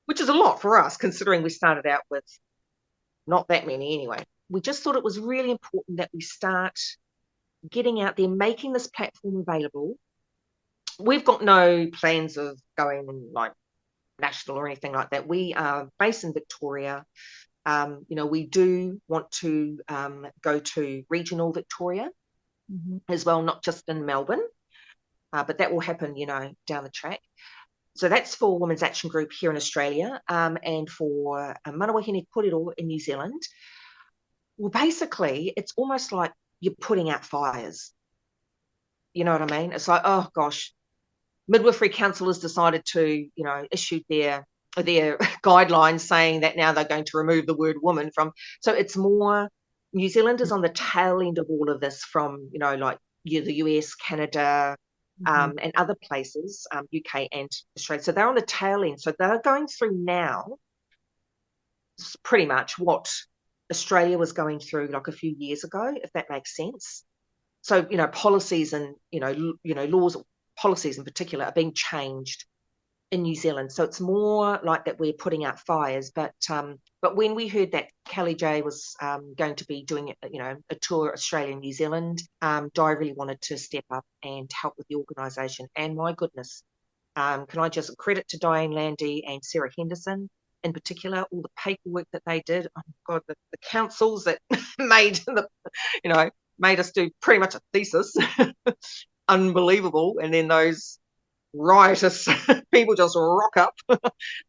Speaker 2: which is a lot for us considering we started out with not that many anyway. We just thought it was really important that we start getting out there, making this platform available. We've got no plans of going like national or anything like that. We are based in Victoria. You know, we do want to go to regional Victoria as well, not just in Melbourne, but that will happen, you know, down the track. So that's for Women's Action Group here in Australia, and for Mana Wāhine Kōrero in New Zealand. Well, basically, it's almost like you're putting out fires. You know what I mean? It's like, oh gosh, Midwifery Council has decided to, you know, issue their guidelines saying that now they're going to remove the word woman from. So it's more, New Zealand is on the tail end of all of this from, you know, like the US, Canada, and other places, UK and Australia. So they're on the tail end. So they're going through now pretty much what Australia was going through like a few years ago, if that makes sense. So, you know, policies and, you know, laws, policies in particular are being changed in New Zealand. So it's more like that we're putting out fires. But when we heard that Kelly J was going to be doing, you know, a tour Australia and New Zealand, Di really wanted to step up and help with the organisation. And my goodness, can I just credit to Diane Landy and Sarah Henderson in particular, all the paperwork that they did. Oh God, the councils that made us do pretty much a thesis. Unbelievable. And then those riotous people just rock up.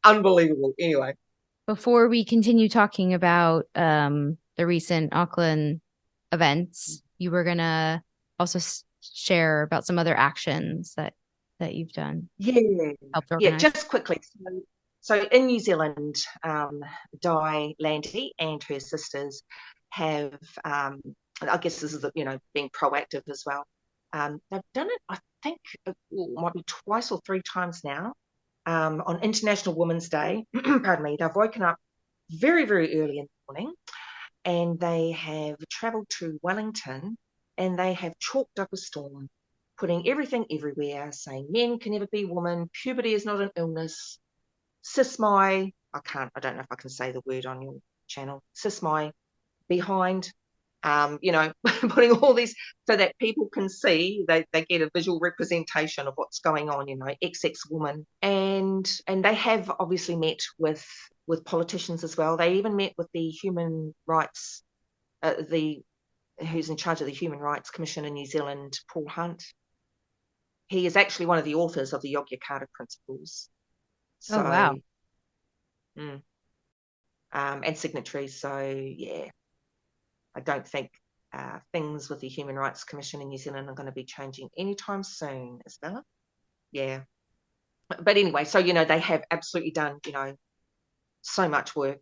Speaker 2: Unbelievable. Anyway,
Speaker 1: before we continue talking about the recent Auckland events, you were gonna also share about some other actions that you've done.
Speaker 2: Yeah, just quickly. So in New Zealand, Di Landy and her sisters have I guess this is, being proactive as well. They've done it, I think, it might be twice or three times now. On International Women's Day, pardon me, they've woken up very, very early in the morning, and they have travelled to Wellington, and they have chalked up a storm, putting everything everywhere, saying men can never be women, puberty is not an illness, cismy, I don't know if I can say the word on your channel, cismy, behind, putting all these so that people can see, they get a visual representation of what's going on, XX woman. And they have obviously met with politicians as well. They even met with the human rights, who's in charge of the Human Rights Commission in New Zealand, Paul Hunt. He is actually one of the authors of the Yogyakarta Principles. So,
Speaker 1: Oh, wow.
Speaker 2: And signatories. So, yeah, I don't think things with the Human Rights Commission in New Zealand are going to be changing anytime soon, Isabella. Yeah. But anyway, so, they have absolutely done, so much work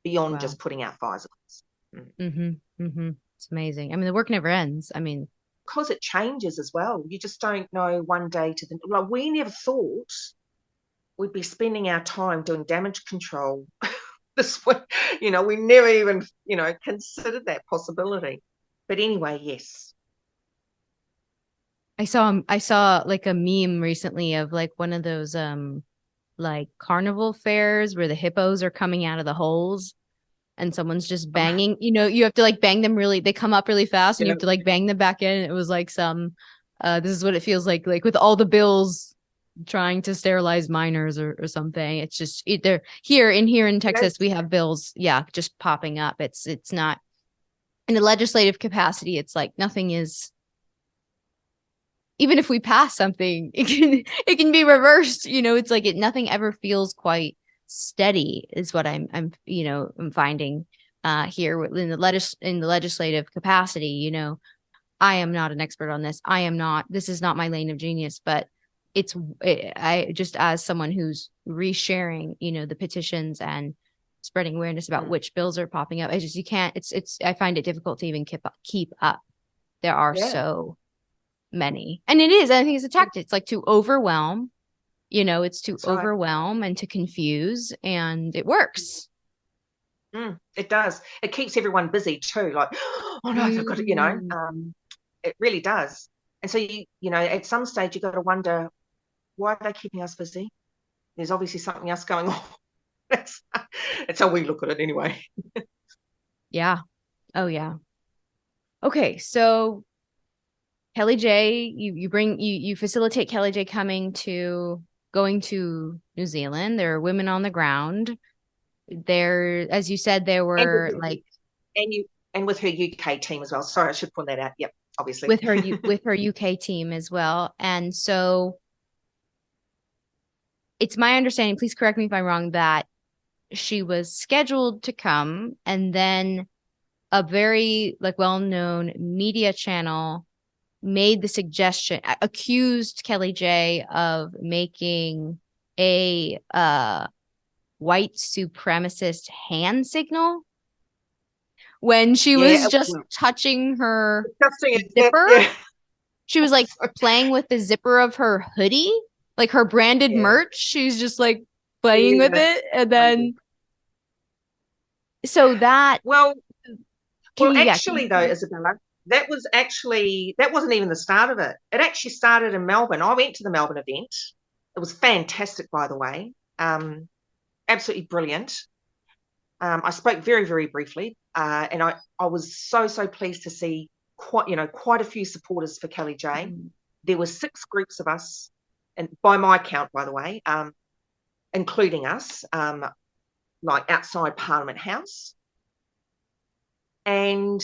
Speaker 2: beyond just putting out fires.
Speaker 1: It's amazing. I mean, the work never ends. I mean,
Speaker 2: because it changes as well. You just don't know one day to the, like, we never thought we'd be spending our time doing damage control this way. We never even, considered that possibility. But anyway, yes.
Speaker 1: I saw like a meme recently of like one of those like carnival fairs where the hippos are coming out of the holes and someone's just banging, you have to like bang them they come up really fast and you have to like bang them back in. It was like this is what it feels like with all the bills trying to sterilize minors or something. It's just they're here in Texas, we have bills, just popping up. It's not in a legislative capacity. It's like nothing is, even if we pass something, it can be reversed. It's like nothing ever feels quite steady is what I'm finding here in the legislative capacity. I am not an expert on this. This is not my lane of genius, but I just, as someone who's resharing, the petitions and spreading awareness about which bills are popping up. You can't, I find it difficult to even keep up. There are so many. And I think it's a tactic. It's like to overwhelm, it's to overwhelm and to confuse, and it works.
Speaker 2: It does. It keeps everyone busy too. Like, oh no, I've got to, it really does. And so, at some stage you got to wonder, why are they keeping us busy? There's obviously something else going on. That's how we look at it anyway.
Speaker 1: Yeah. Oh yeah. Okay. So Kelly J, you facilitate Kelly J going to New Zealand. There are women on the ground. There, as you said, there were
Speaker 2: and with her UK team as well. Sorry, I should point that out. Yep, obviously.
Speaker 1: With her UK team as well. And so it's my understanding, please correct me if I'm wrong, that she was scheduled to come, and then a very well-known media channel made the suggestion, accused Kelly J of making a white supremacist hand signal when she was just touching her zipper. She was like playing with the zipper of her hoodie, like her branded merch. She's just like playing with it. And then, so that.
Speaker 2: Well, actually though, Isabella, that wasn't even the start of it. It actually started in Melbourne. I went to the Melbourne event. It was fantastic, by the way. Absolutely brilliant. I spoke very, very briefly, and I was so pleased to see quite a few supporters for Kelly J. There were 6 groups of us, and by my count, by the way, including us, like outside Parliament House. And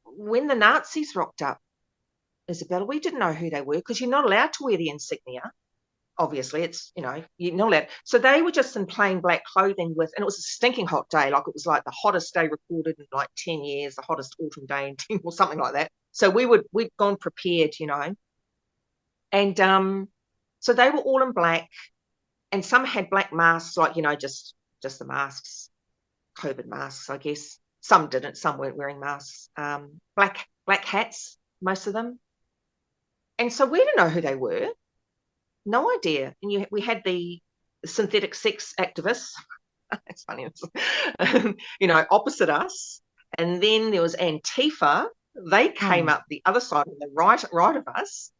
Speaker 2: when the Nazis rocked up, Isabella, we didn't know who they were, because you're not allowed to wear the insignia. Obviously, it's, you're not allowed. So they were just in plain black clothing and it was a stinking hot day. Like, it was like the hottest day recorded in like 10 years, the hottest autumn day in 10 or something like that. So we'd gone prepared, And so they were all in black, and some had black masks, like, just the masks, COVID masks, I guess. Some didn't. Some weren't wearing masks. Black hats, most of them. And so we didn't know who they were. No idea. And we had the synthetic sex activists. It's funny. Opposite us. And then there was Antifa. They came up the other side on the right of us.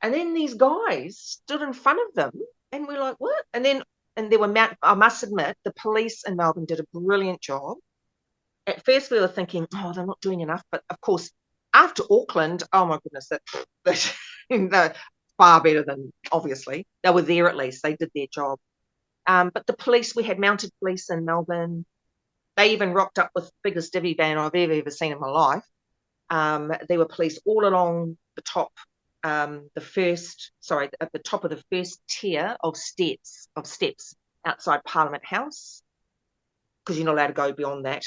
Speaker 2: And then these guys stood in front of them, and we're like, what? And there were I must admit, the police in Melbourne did a brilliant job. At first we were thinking, oh, they're not doing enough. But of course, after Auckland, oh my goodness, they're far better than, obviously. They were there at least. They did their job. But the police, we had mounted police in Melbourne. They even rocked up with the biggest divvy van I've ever seen in my life. There were police all along the top, at the top of the first tier of steps outside Parliament House, because you're not allowed to go beyond that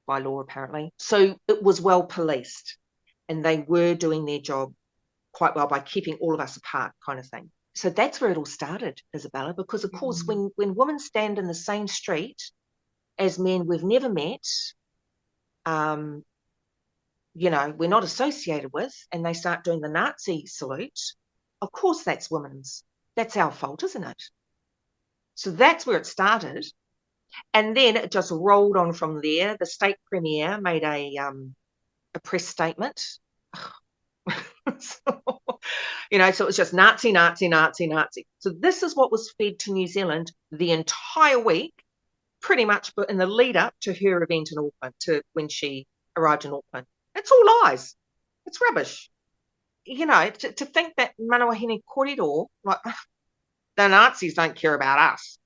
Speaker 2: by law, apparently. So it was well policed, and they were doing their job quite well by keeping all of us apart, kind of thing. So that's where it all started, Isabella, because of course, when women stand in the same street as men we've never met, we're not associated with, and they start doing the Nazi salute, of course that's our fault, isn't it? So that's where it started. And then it just rolled on from there. The state premier made a press statement. So it was just Nazi, Nazi, Nazi, Nazi. So this is what was fed to New Zealand the entire week, pretty much in the lead up to her event in Auckland, to when she arrived in Auckland. It's all lies. It's rubbish. To think that Wāhine Kōrero, like, the Nazis don't care about us.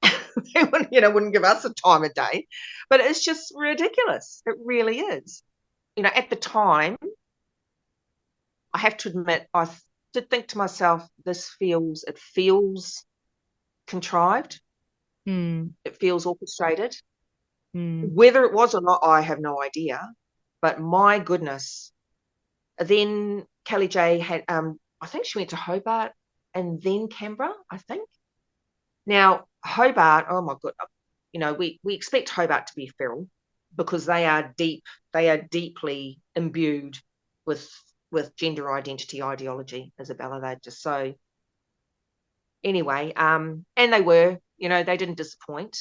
Speaker 2: They wouldn't give us a time of day. But it's just ridiculous. It really is. At the time, I have to admit, I did think to myself, it feels contrived. It feels orchestrated. Whether it was or not, I have no idea. But my goodness. Then Kelly J had, I think she went to Hobart and then Canberra, I think. Now, Hobart, oh my God, we expect Hobart to be feral because they are deeply imbued with gender identity ideology, Isabella. They're just so, anyway, and they were, they didn't disappoint.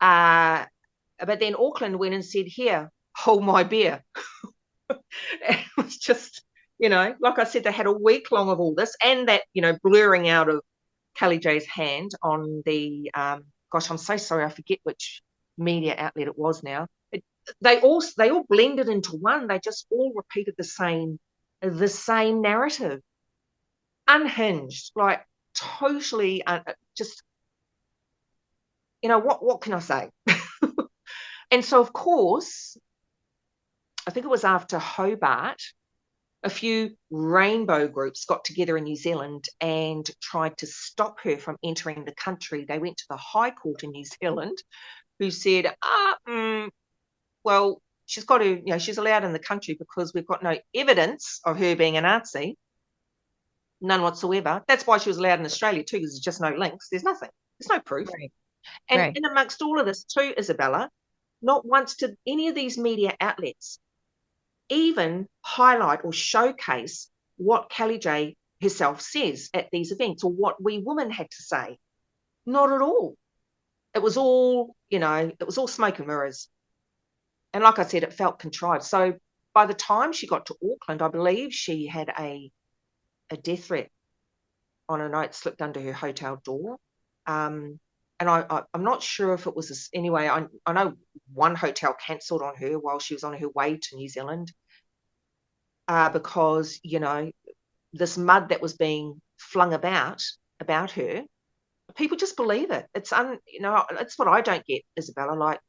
Speaker 2: But then Auckland went and said, here, hold my beer. It was just, like I said, they had a week long of all this, and that, blurring out of Kelly J's hand on the, gosh, I'm so sorry, I forget which media outlet it was now. They all blended into one. They just all repeated the same narrative, unhinged, like totally just, what can I say? And so, of course, I think it was after Hobart, a few rainbow groups got together in New Zealand and tried to stop her from entering the country. They went to the High Court in New Zealand, who said, well, she's got to, she's allowed in the country because we've got no evidence of her being a Nazi, none whatsoever. That's why she was allowed in Australia too, because there's just no links. There's nothing. There's no proof.
Speaker 1: Right.
Speaker 2: And amongst all of this too, Isabella, not once did any of these media outlets even highlight or showcase what Kelly J herself says at these events or what we women had to say. Not at all. It was all, smoke and mirrors. And like I said, it felt contrived. So by the time she got to Auckland, I believe she had a death threat on a note slipped under her hotel door. And I'm not sure if it was anyway. I know one hotel cancelled on her while she was on her way to New Zealand because, this mud that was being flung about her, people just believe it. It's it's what I don't get, Isabella. Like,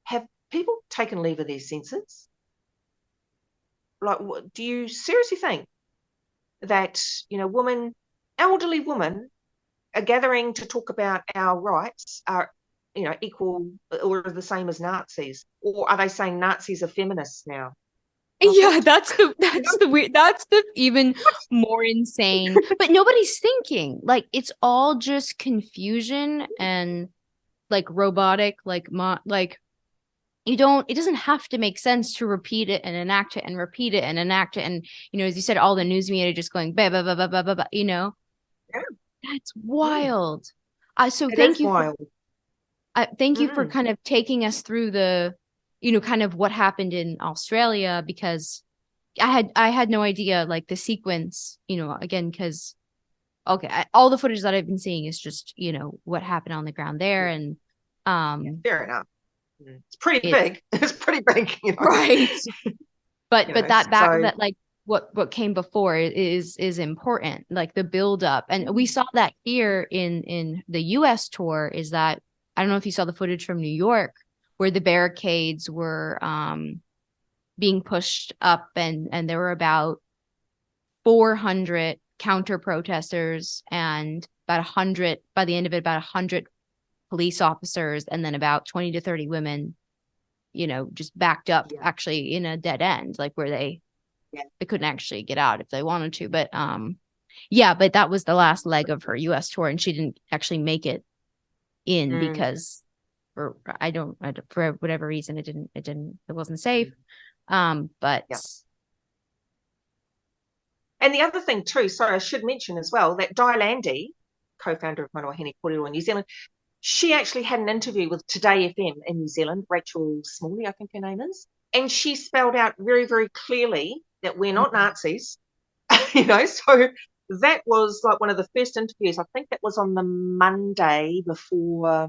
Speaker 2: have people taken leave of their senses? Like, do you seriously think that, elderly women are gathering to talk about our rights are, equal or the same as Nazis? Or are they saying Nazis are feminists now?
Speaker 1: Yeah, that's the weird, that's the even more insane. But nobody's thinking. Like, it's all just confusion and like robotic, like it doesn't have to make sense to repeat it and enact it and repeat it and enact it. And, as you said, all the news media just going, bah, bah, bah, bah, bah, bah, bah,
Speaker 2: Yeah.
Speaker 1: that's
Speaker 2: Mm.
Speaker 1: wild. So
Speaker 2: It is wild.
Speaker 1: thank you for
Speaker 2: Mm.
Speaker 1: kind of taking us through the, kind of what happened in Australia, because I had no idea, like, the sequence, again, because okay, all the footage that I've been seeing is just, what happened on the ground there.
Speaker 2: Yeah,
Speaker 1: And
Speaker 2: yeah, fair enough. It's pretty
Speaker 1: it's
Speaker 2: big. It's pretty big,
Speaker 1: right. But
Speaker 2: So
Speaker 1: that like what came before is important, like the build up. And we
Speaker 2: mm,
Speaker 1: saw that here in the US tour, is that I don't know if you saw the footage from New York, where the barricades were being pushed up, and there were about 400 counter protesters, and about 100 by the end of it, about 100 police officers, and then about 20 to 30 women, just backed up,
Speaker 2: yeah,
Speaker 1: actually in a dead end, like where
Speaker 2: yeah.
Speaker 1: they couldn't actually get out if they wanted to. But yeah, but that was the last leg of her US tour, and she didn't actually make it in
Speaker 2: Mm,
Speaker 1: because for whatever reason it wasn't safe. But
Speaker 2: yeah. And the other thing too, sorry, I should mention as well that Di Landy, co-founder of Wāhine Kōrero in New Zealand, she actually had an interview with Today FM in New Zealand, Rachel Smalley, I think her name is, and she spelled out very, very clearly that we're not Nazis, So that was like one of the first interviews. I think that was on the Monday before.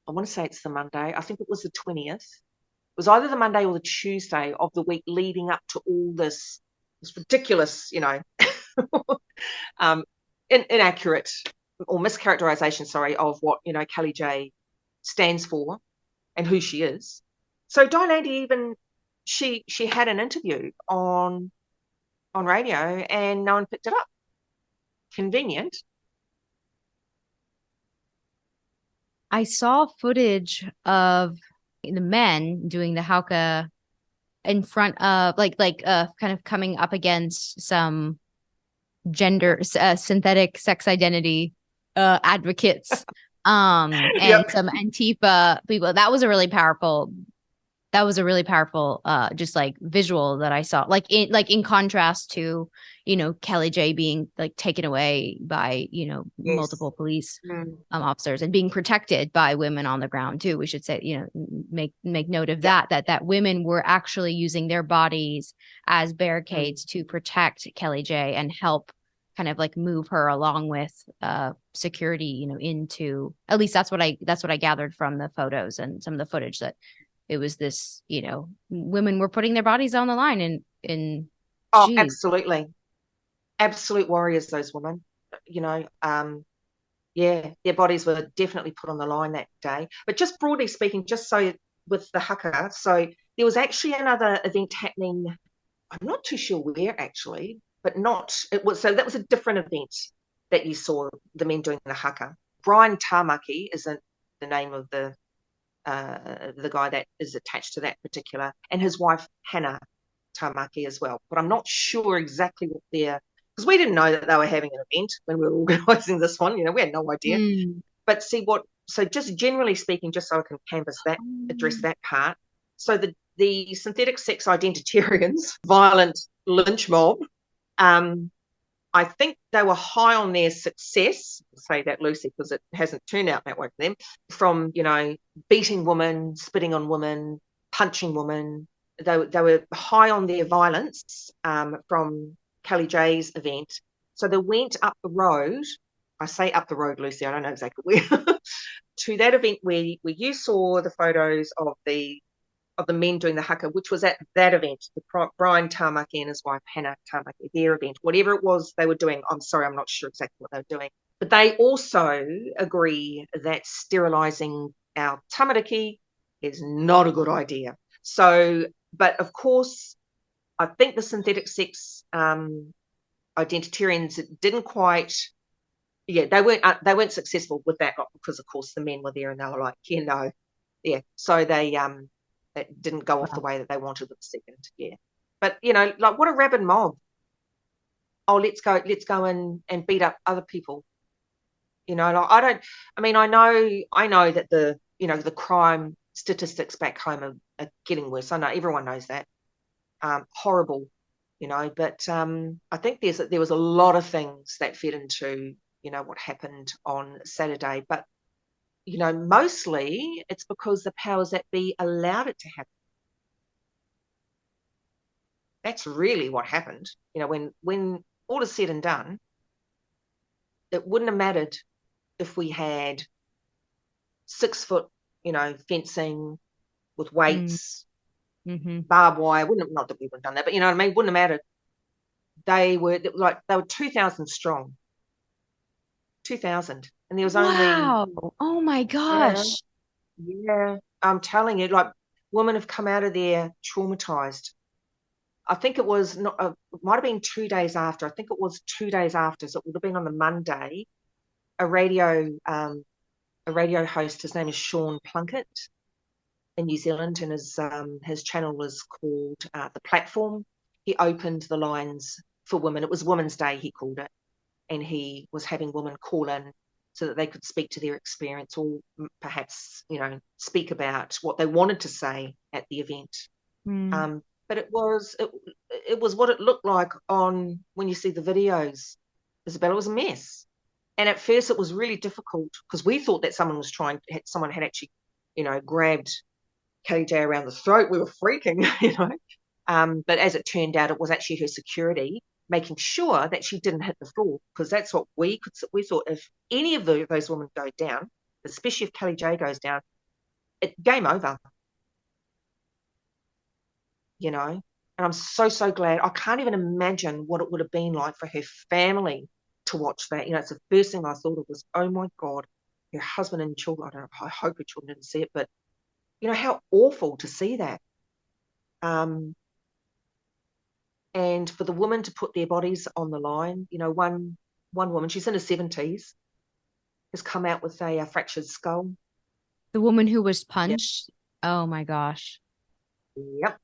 Speaker 2: I want to say it's the Monday. I think it was the 20th. It was either the Monday or the Tuesday of the week leading up to all this ridiculous, um, inaccurate or mischaracterization, sorry, of what Kelly J stands for and who she is. So Di Landy even she had an interview on radio and no one picked it up. Convenient.
Speaker 1: I saw footage of the men doing the hauka in front of, kind of coming up against some gender synthetic sex identity advocates, and
Speaker 2: Yep.
Speaker 1: some Antifa people. That was a really powerful just like visual that I saw, like in contrast to Kelly J being like taken away by
Speaker 2: Yes.
Speaker 1: multiple police
Speaker 2: Mm.
Speaker 1: officers, and being protected by women on the ground too. We should say, make note of
Speaker 2: Yep.
Speaker 1: that women were actually using their bodies as
Speaker 2: Mm.
Speaker 1: barricades to protect Kelly J and help kind of like move her along with security, into, at least that's what I gathered from the photos and some of the footage, that it was this, women were putting their bodies on the line, and
Speaker 2: Oh,
Speaker 1: geez.
Speaker 2: absolutely. Absolute warriors, those women. You know, yeah, their bodies were definitely put on the line that day. But just broadly speaking, just so with the haka, so there was actually another event happening. I'm not too sure where actually, but it was, so that was a different event that you saw the men doing the haka. Brian Tamaki isn't the name of the guy that is attached to that particular, and his wife Hannah Tamaki as well. But I'm not sure exactly what their, because we didn't know that they were having an event when we were organising this one. We had no idea.
Speaker 1: Mm.
Speaker 2: But so just generally speaking, just so I can address that part. So the synthetic sex identitarians, violent lynch mob, um, I think they were high on their success, I'll say that loosely because it hasn't turned out that way for them, from, beating women, spitting on women, punching women. They were high on their violence from Kelly J's event. So they went up the road. I say up the road, Lucy, I don't know exactly where, to that event where you saw the photos of the men doing the haka, which was at that event, the Brian Tamaki and his wife Hannah Tamaki, their event, whatever it was they were doing. I'm sorry, I'm not sure exactly what they were doing. But they also agree that sterilising our tamariki is not a good idea. So, but of course, I think the synthetic sex identitarians didn't quite. Yeah, they weren't successful with that because, of course, the men were there and they were like, yeah. So they that didn't go off the
Speaker 1: Wow.
Speaker 2: way that they wanted with the second. Yeah. But like what a rabid mob. Oh, let's go and beat up other people. Like I know that the crime statistics back home are getting worse. I know everyone knows that. Horrible, but I think there was a lot of things that fed into, what happened on Saturday. But, mostly it's because the powers that be allowed it to happen. That's really what happened. When all is said and done, it wouldn't have mattered if we had 6 foot, fencing with weights, barbed wire. Not that we would have done that, but you know what I mean? Wouldn't have mattered. They were 2,000 strong. 2,000. And there was only.
Speaker 1: Oh my gosh.
Speaker 2: Yeah. I'm telling you, women have come out of there traumatized. I think it was not. It might have been 2 days after. I think it was 2 days after. So it would have been on the Monday. A radio host. His name is Sean Plunkett in New Zealand, and his channel was called The Platform. He opened the lines for women. It was Women's Day, he called it, and he was having women call in so that they could speak to their experience, or perhaps speak about what they wanted to say at the event. But it was what it looked like on when you see the videos. Isabella, was a mess. And at first it was really difficult because we thought that someone had actually, grabbed KJ around the throat. We were freaking, but as it turned out, it was actually her security making sure that she didn't hit the floor, because that's what we thought. If any of those women go down, especially if Kelly J goes down, it game over. And I'm so glad. I can't even imagine what it would have been like for her family to watch that. It's the first thing I thought of was, oh my God, her husband and children. I hope her children didn't see it, but how awful to see that. And for the women to put their bodies on the line, one woman, she's in her 70s, has come out with a fractured skull.
Speaker 1: The woman who was punched? Yep. Oh my gosh.
Speaker 2: Yep.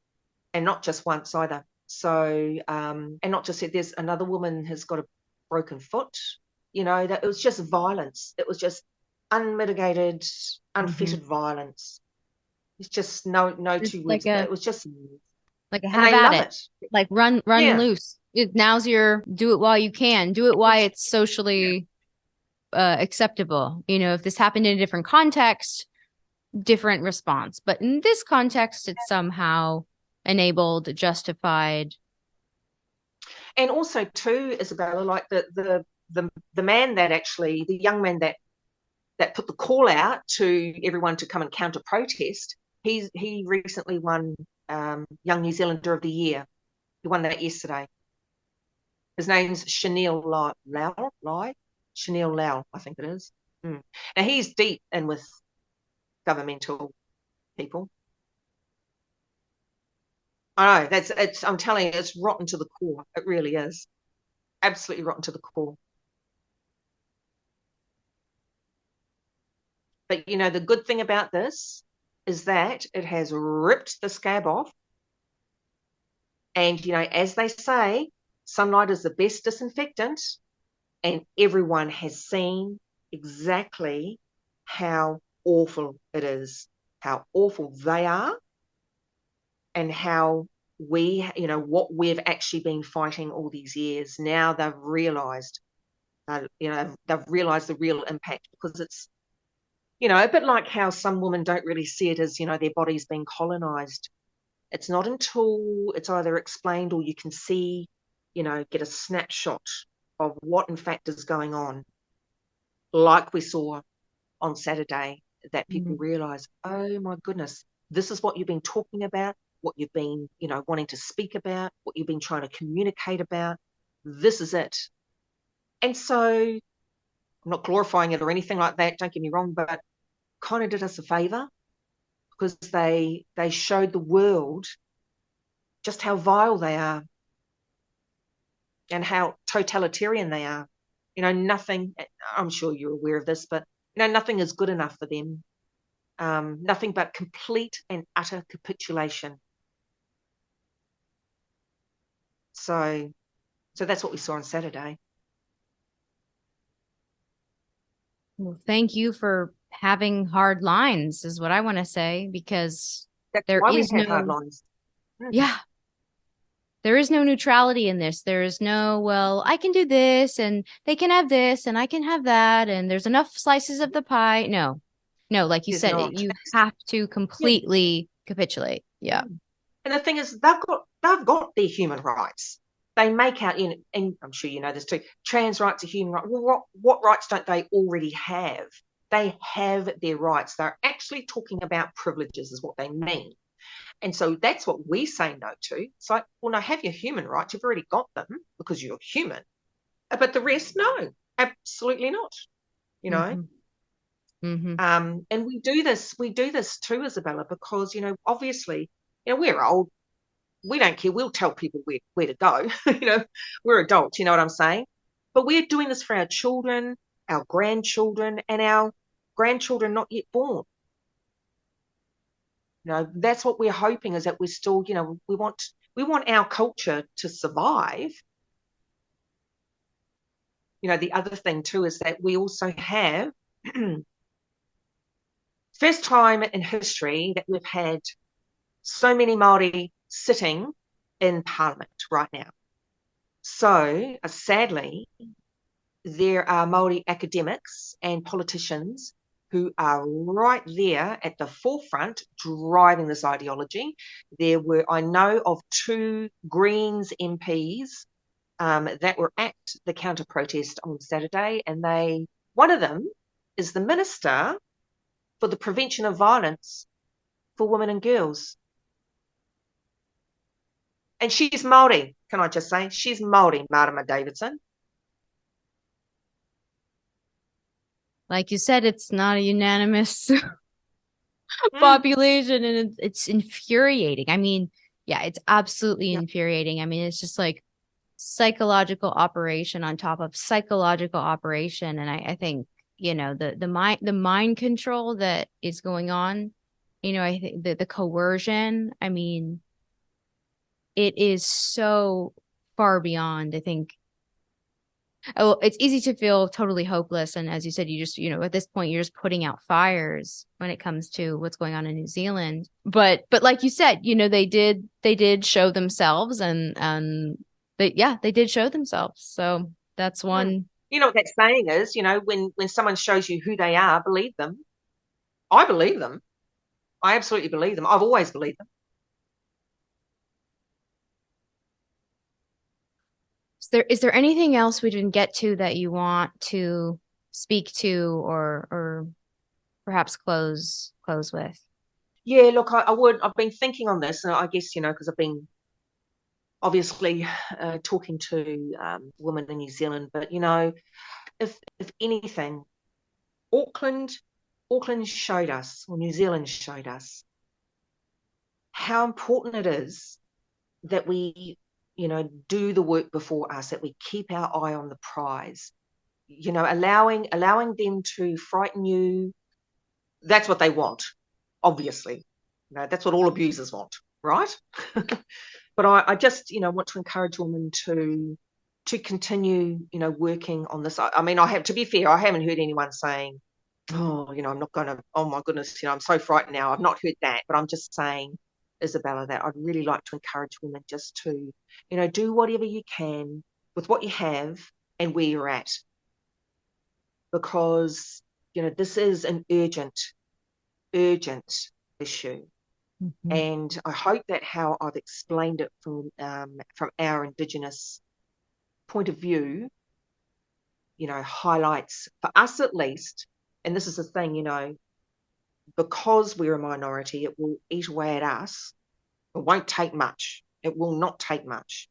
Speaker 2: And not just once either. So, and not just that, there's another woman has got a broken foot. That it was just violence. It was just unmitigated, unfettered violence. It's just no two words. It was just
Speaker 1: like a have at it. Like run loose. Now's your do it while you can. Do it while it's socially acceptable. If this happened in a different context, different response. But in this context, it's somehow enabled, justified.
Speaker 2: And also too, Isabella, like the man that actually, the young man that put the call out to everyone to come and counter protest, he recently won Young New Zealander of the Year. He won that yesterday. His name's Chanel Lau. Chanel Lau, I think it is. Now he's deep in with governmental people. I know, I'm telling you, it's rotten to the core. It really is. Absolutely rotten to the core. But, the good thing about this is that it has ripped the scab off. And, as they say, sunlight is the best disinfectant. And everyone has seen exactly how awful it is, how awful they are, and how what we've actually been fighting all these years. Now they've realised, they've realised the real impact, because it's, a bit like how some women don't really see it as, their body's being colonised. It's not until it's either explained or you can see, get a snapshot of what in fact is going on, like we saw on Saturday, that people realise, oh my goodness, this is what you've been talking about, what you've been, wanting to speak about, what you've been trying to communicate about. This is it. And so I'm not glorifying it or anything like that, don't get me wrong, but kind of did us a favour, because they showed the world just how vile they are and how totalitarian they are. Nothing, I'm sure you're aware of this, but nothing is good enough for them. Nothing but complete and utter capitulation. So that's what we saw on Saturday.
Speaker 1: Well, thank you for having hard lines is what I want to say, because
Speaker 2: That's
Speaker 1: there
Speaker 2: why we
Speaker 1: is
Speaker 2: have hard
Speaker 1: no,
Speaker 2: lines. Mm.
Speaker 1: yeah, there is no neutrality in this. There is no, well, I can do this and they can have this and I can have that. And there's enough slices of the pie. No, no, like you
Speaker 2: There's
Speaker 1: said,
Speaker 2: not.
Speaker 1: you have to
Speaker 2: Yeah.
Speaker 1: completely capitulate. Yeah.
Speaker 2: And the thing is, they've got their human rights. They make out, and I'm sure you know this too, trans rights are human rights. Well, what rights don't they already have? They have their rights. They're actually talking about privileges is what they mean. And so that's what we say no to. It's like, well, no, have your human rights. You've already got them because you're human. But the rest, no, absolutely not. You know.
Speaker 1: Mm-hmm. Mm-hmm.
Speaker 2: And we do this too, Isabella, because obviously, we're old. We don't care. We'll tell people where to go. We're adults. You know what I'm saying? But we're doing this for our children, our grandchildren, and our grandchildren not yet born. That's what we're hoping, is that we're still, we want our culture to survive. The other thing too is that we also have first time in history that we've had so many Māori sitting in Parliament right now. So sadly, there are Māori academics and politicians who are right there at the forefront driving this ideology. I know of 2 Greens MPs that were at the counter protest on Saturday, and one of them is the Minister for the Prevention of Violence for Women and Girls. And she's Māori, can I just say? She's Māori, Marama Davidson.
Speaker 1: Like you said, it's not a unanimous population, and it's infuriating. I mean, yeah, it's absolutely infuriating. I mean, it's just like psychological operation on top of psychological operation. And I think, the mind control that is going on, I think the coercion, I mean, it is so far beyond, I think. Oh, it's easy to feel totally hopeless. And as you said, you just, at this point, you're just putting out fires when it comes to what's going on in New Zealand. But like you said, they did show themselves, and they did show themselves. So that's one.
Speaker 2: You know what that saying is, when someone shows you who they are, believe them. I believe them. I absolutely believe them. I've always believed them.
Speaker 1: Is there anything else we didn't get to that you want to speak to, or perhaps close with?
Speaker 2: Yeah, look, I would. I've been thinking on this, and I guess because I've been obviously talking to women in New Zealand. But if anything, Auckland showed us, or New Zealand showed us, how important it is that we do the work before us, that we keep our eye on the prize. Allowing them to frighten you. That's what they want, obviously. That's what all abusers want, right? But I just want to encourage women to continue working on this. I mean, to be fair, I haven't heard anyone saying, oh, I'm not going to, oh my goodness, I'm so frightened now. I've not heard that, but I'm just saying, Isabella, that I'd really like to encourage women just to do whatever you can with what you have and where you're at, because this is an urgent issue.
Speaker 1: Mm-hmm.
Speaker 2: And I hope that how I've explained it from our Indigenous point of view, highlights, for us at least, and this is the thing, because we're a minority, it will eat away at us. It won't take much. It will not take much,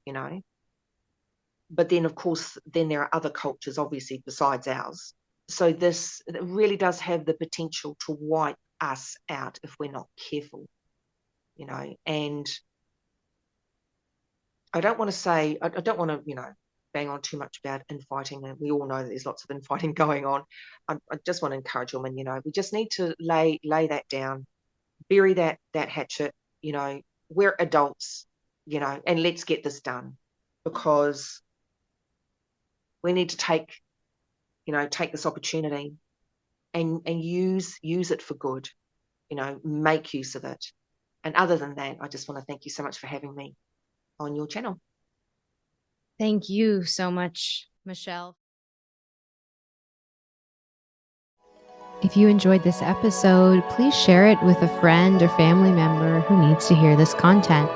Speaker 2: But then, of course, there are other cultures, obviously, besides ours. So this really does have the potential to wipe us out if we're not careful, and I don't want to bang on too much about infighting, and we all know that there's lots of infighting going on. I just want to encourage women, we just need to lay that down, bury that hatchet, we're adults, and let's get this done, because we need to take this opportunity and use it for good, you know, make use of it. And other than that, I just want to thank you so much for having me on your channel.
Speaker 1: Thank you so much, Michelle. If you enjoyed this episode, please share it with a friend or family member who needs to hear this content.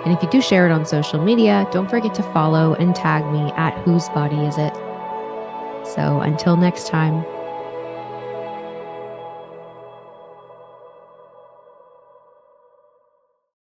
Speaker 1: And if you do share it on social media, don't forget to follow and tag me at Whose Body Is It? So until next time.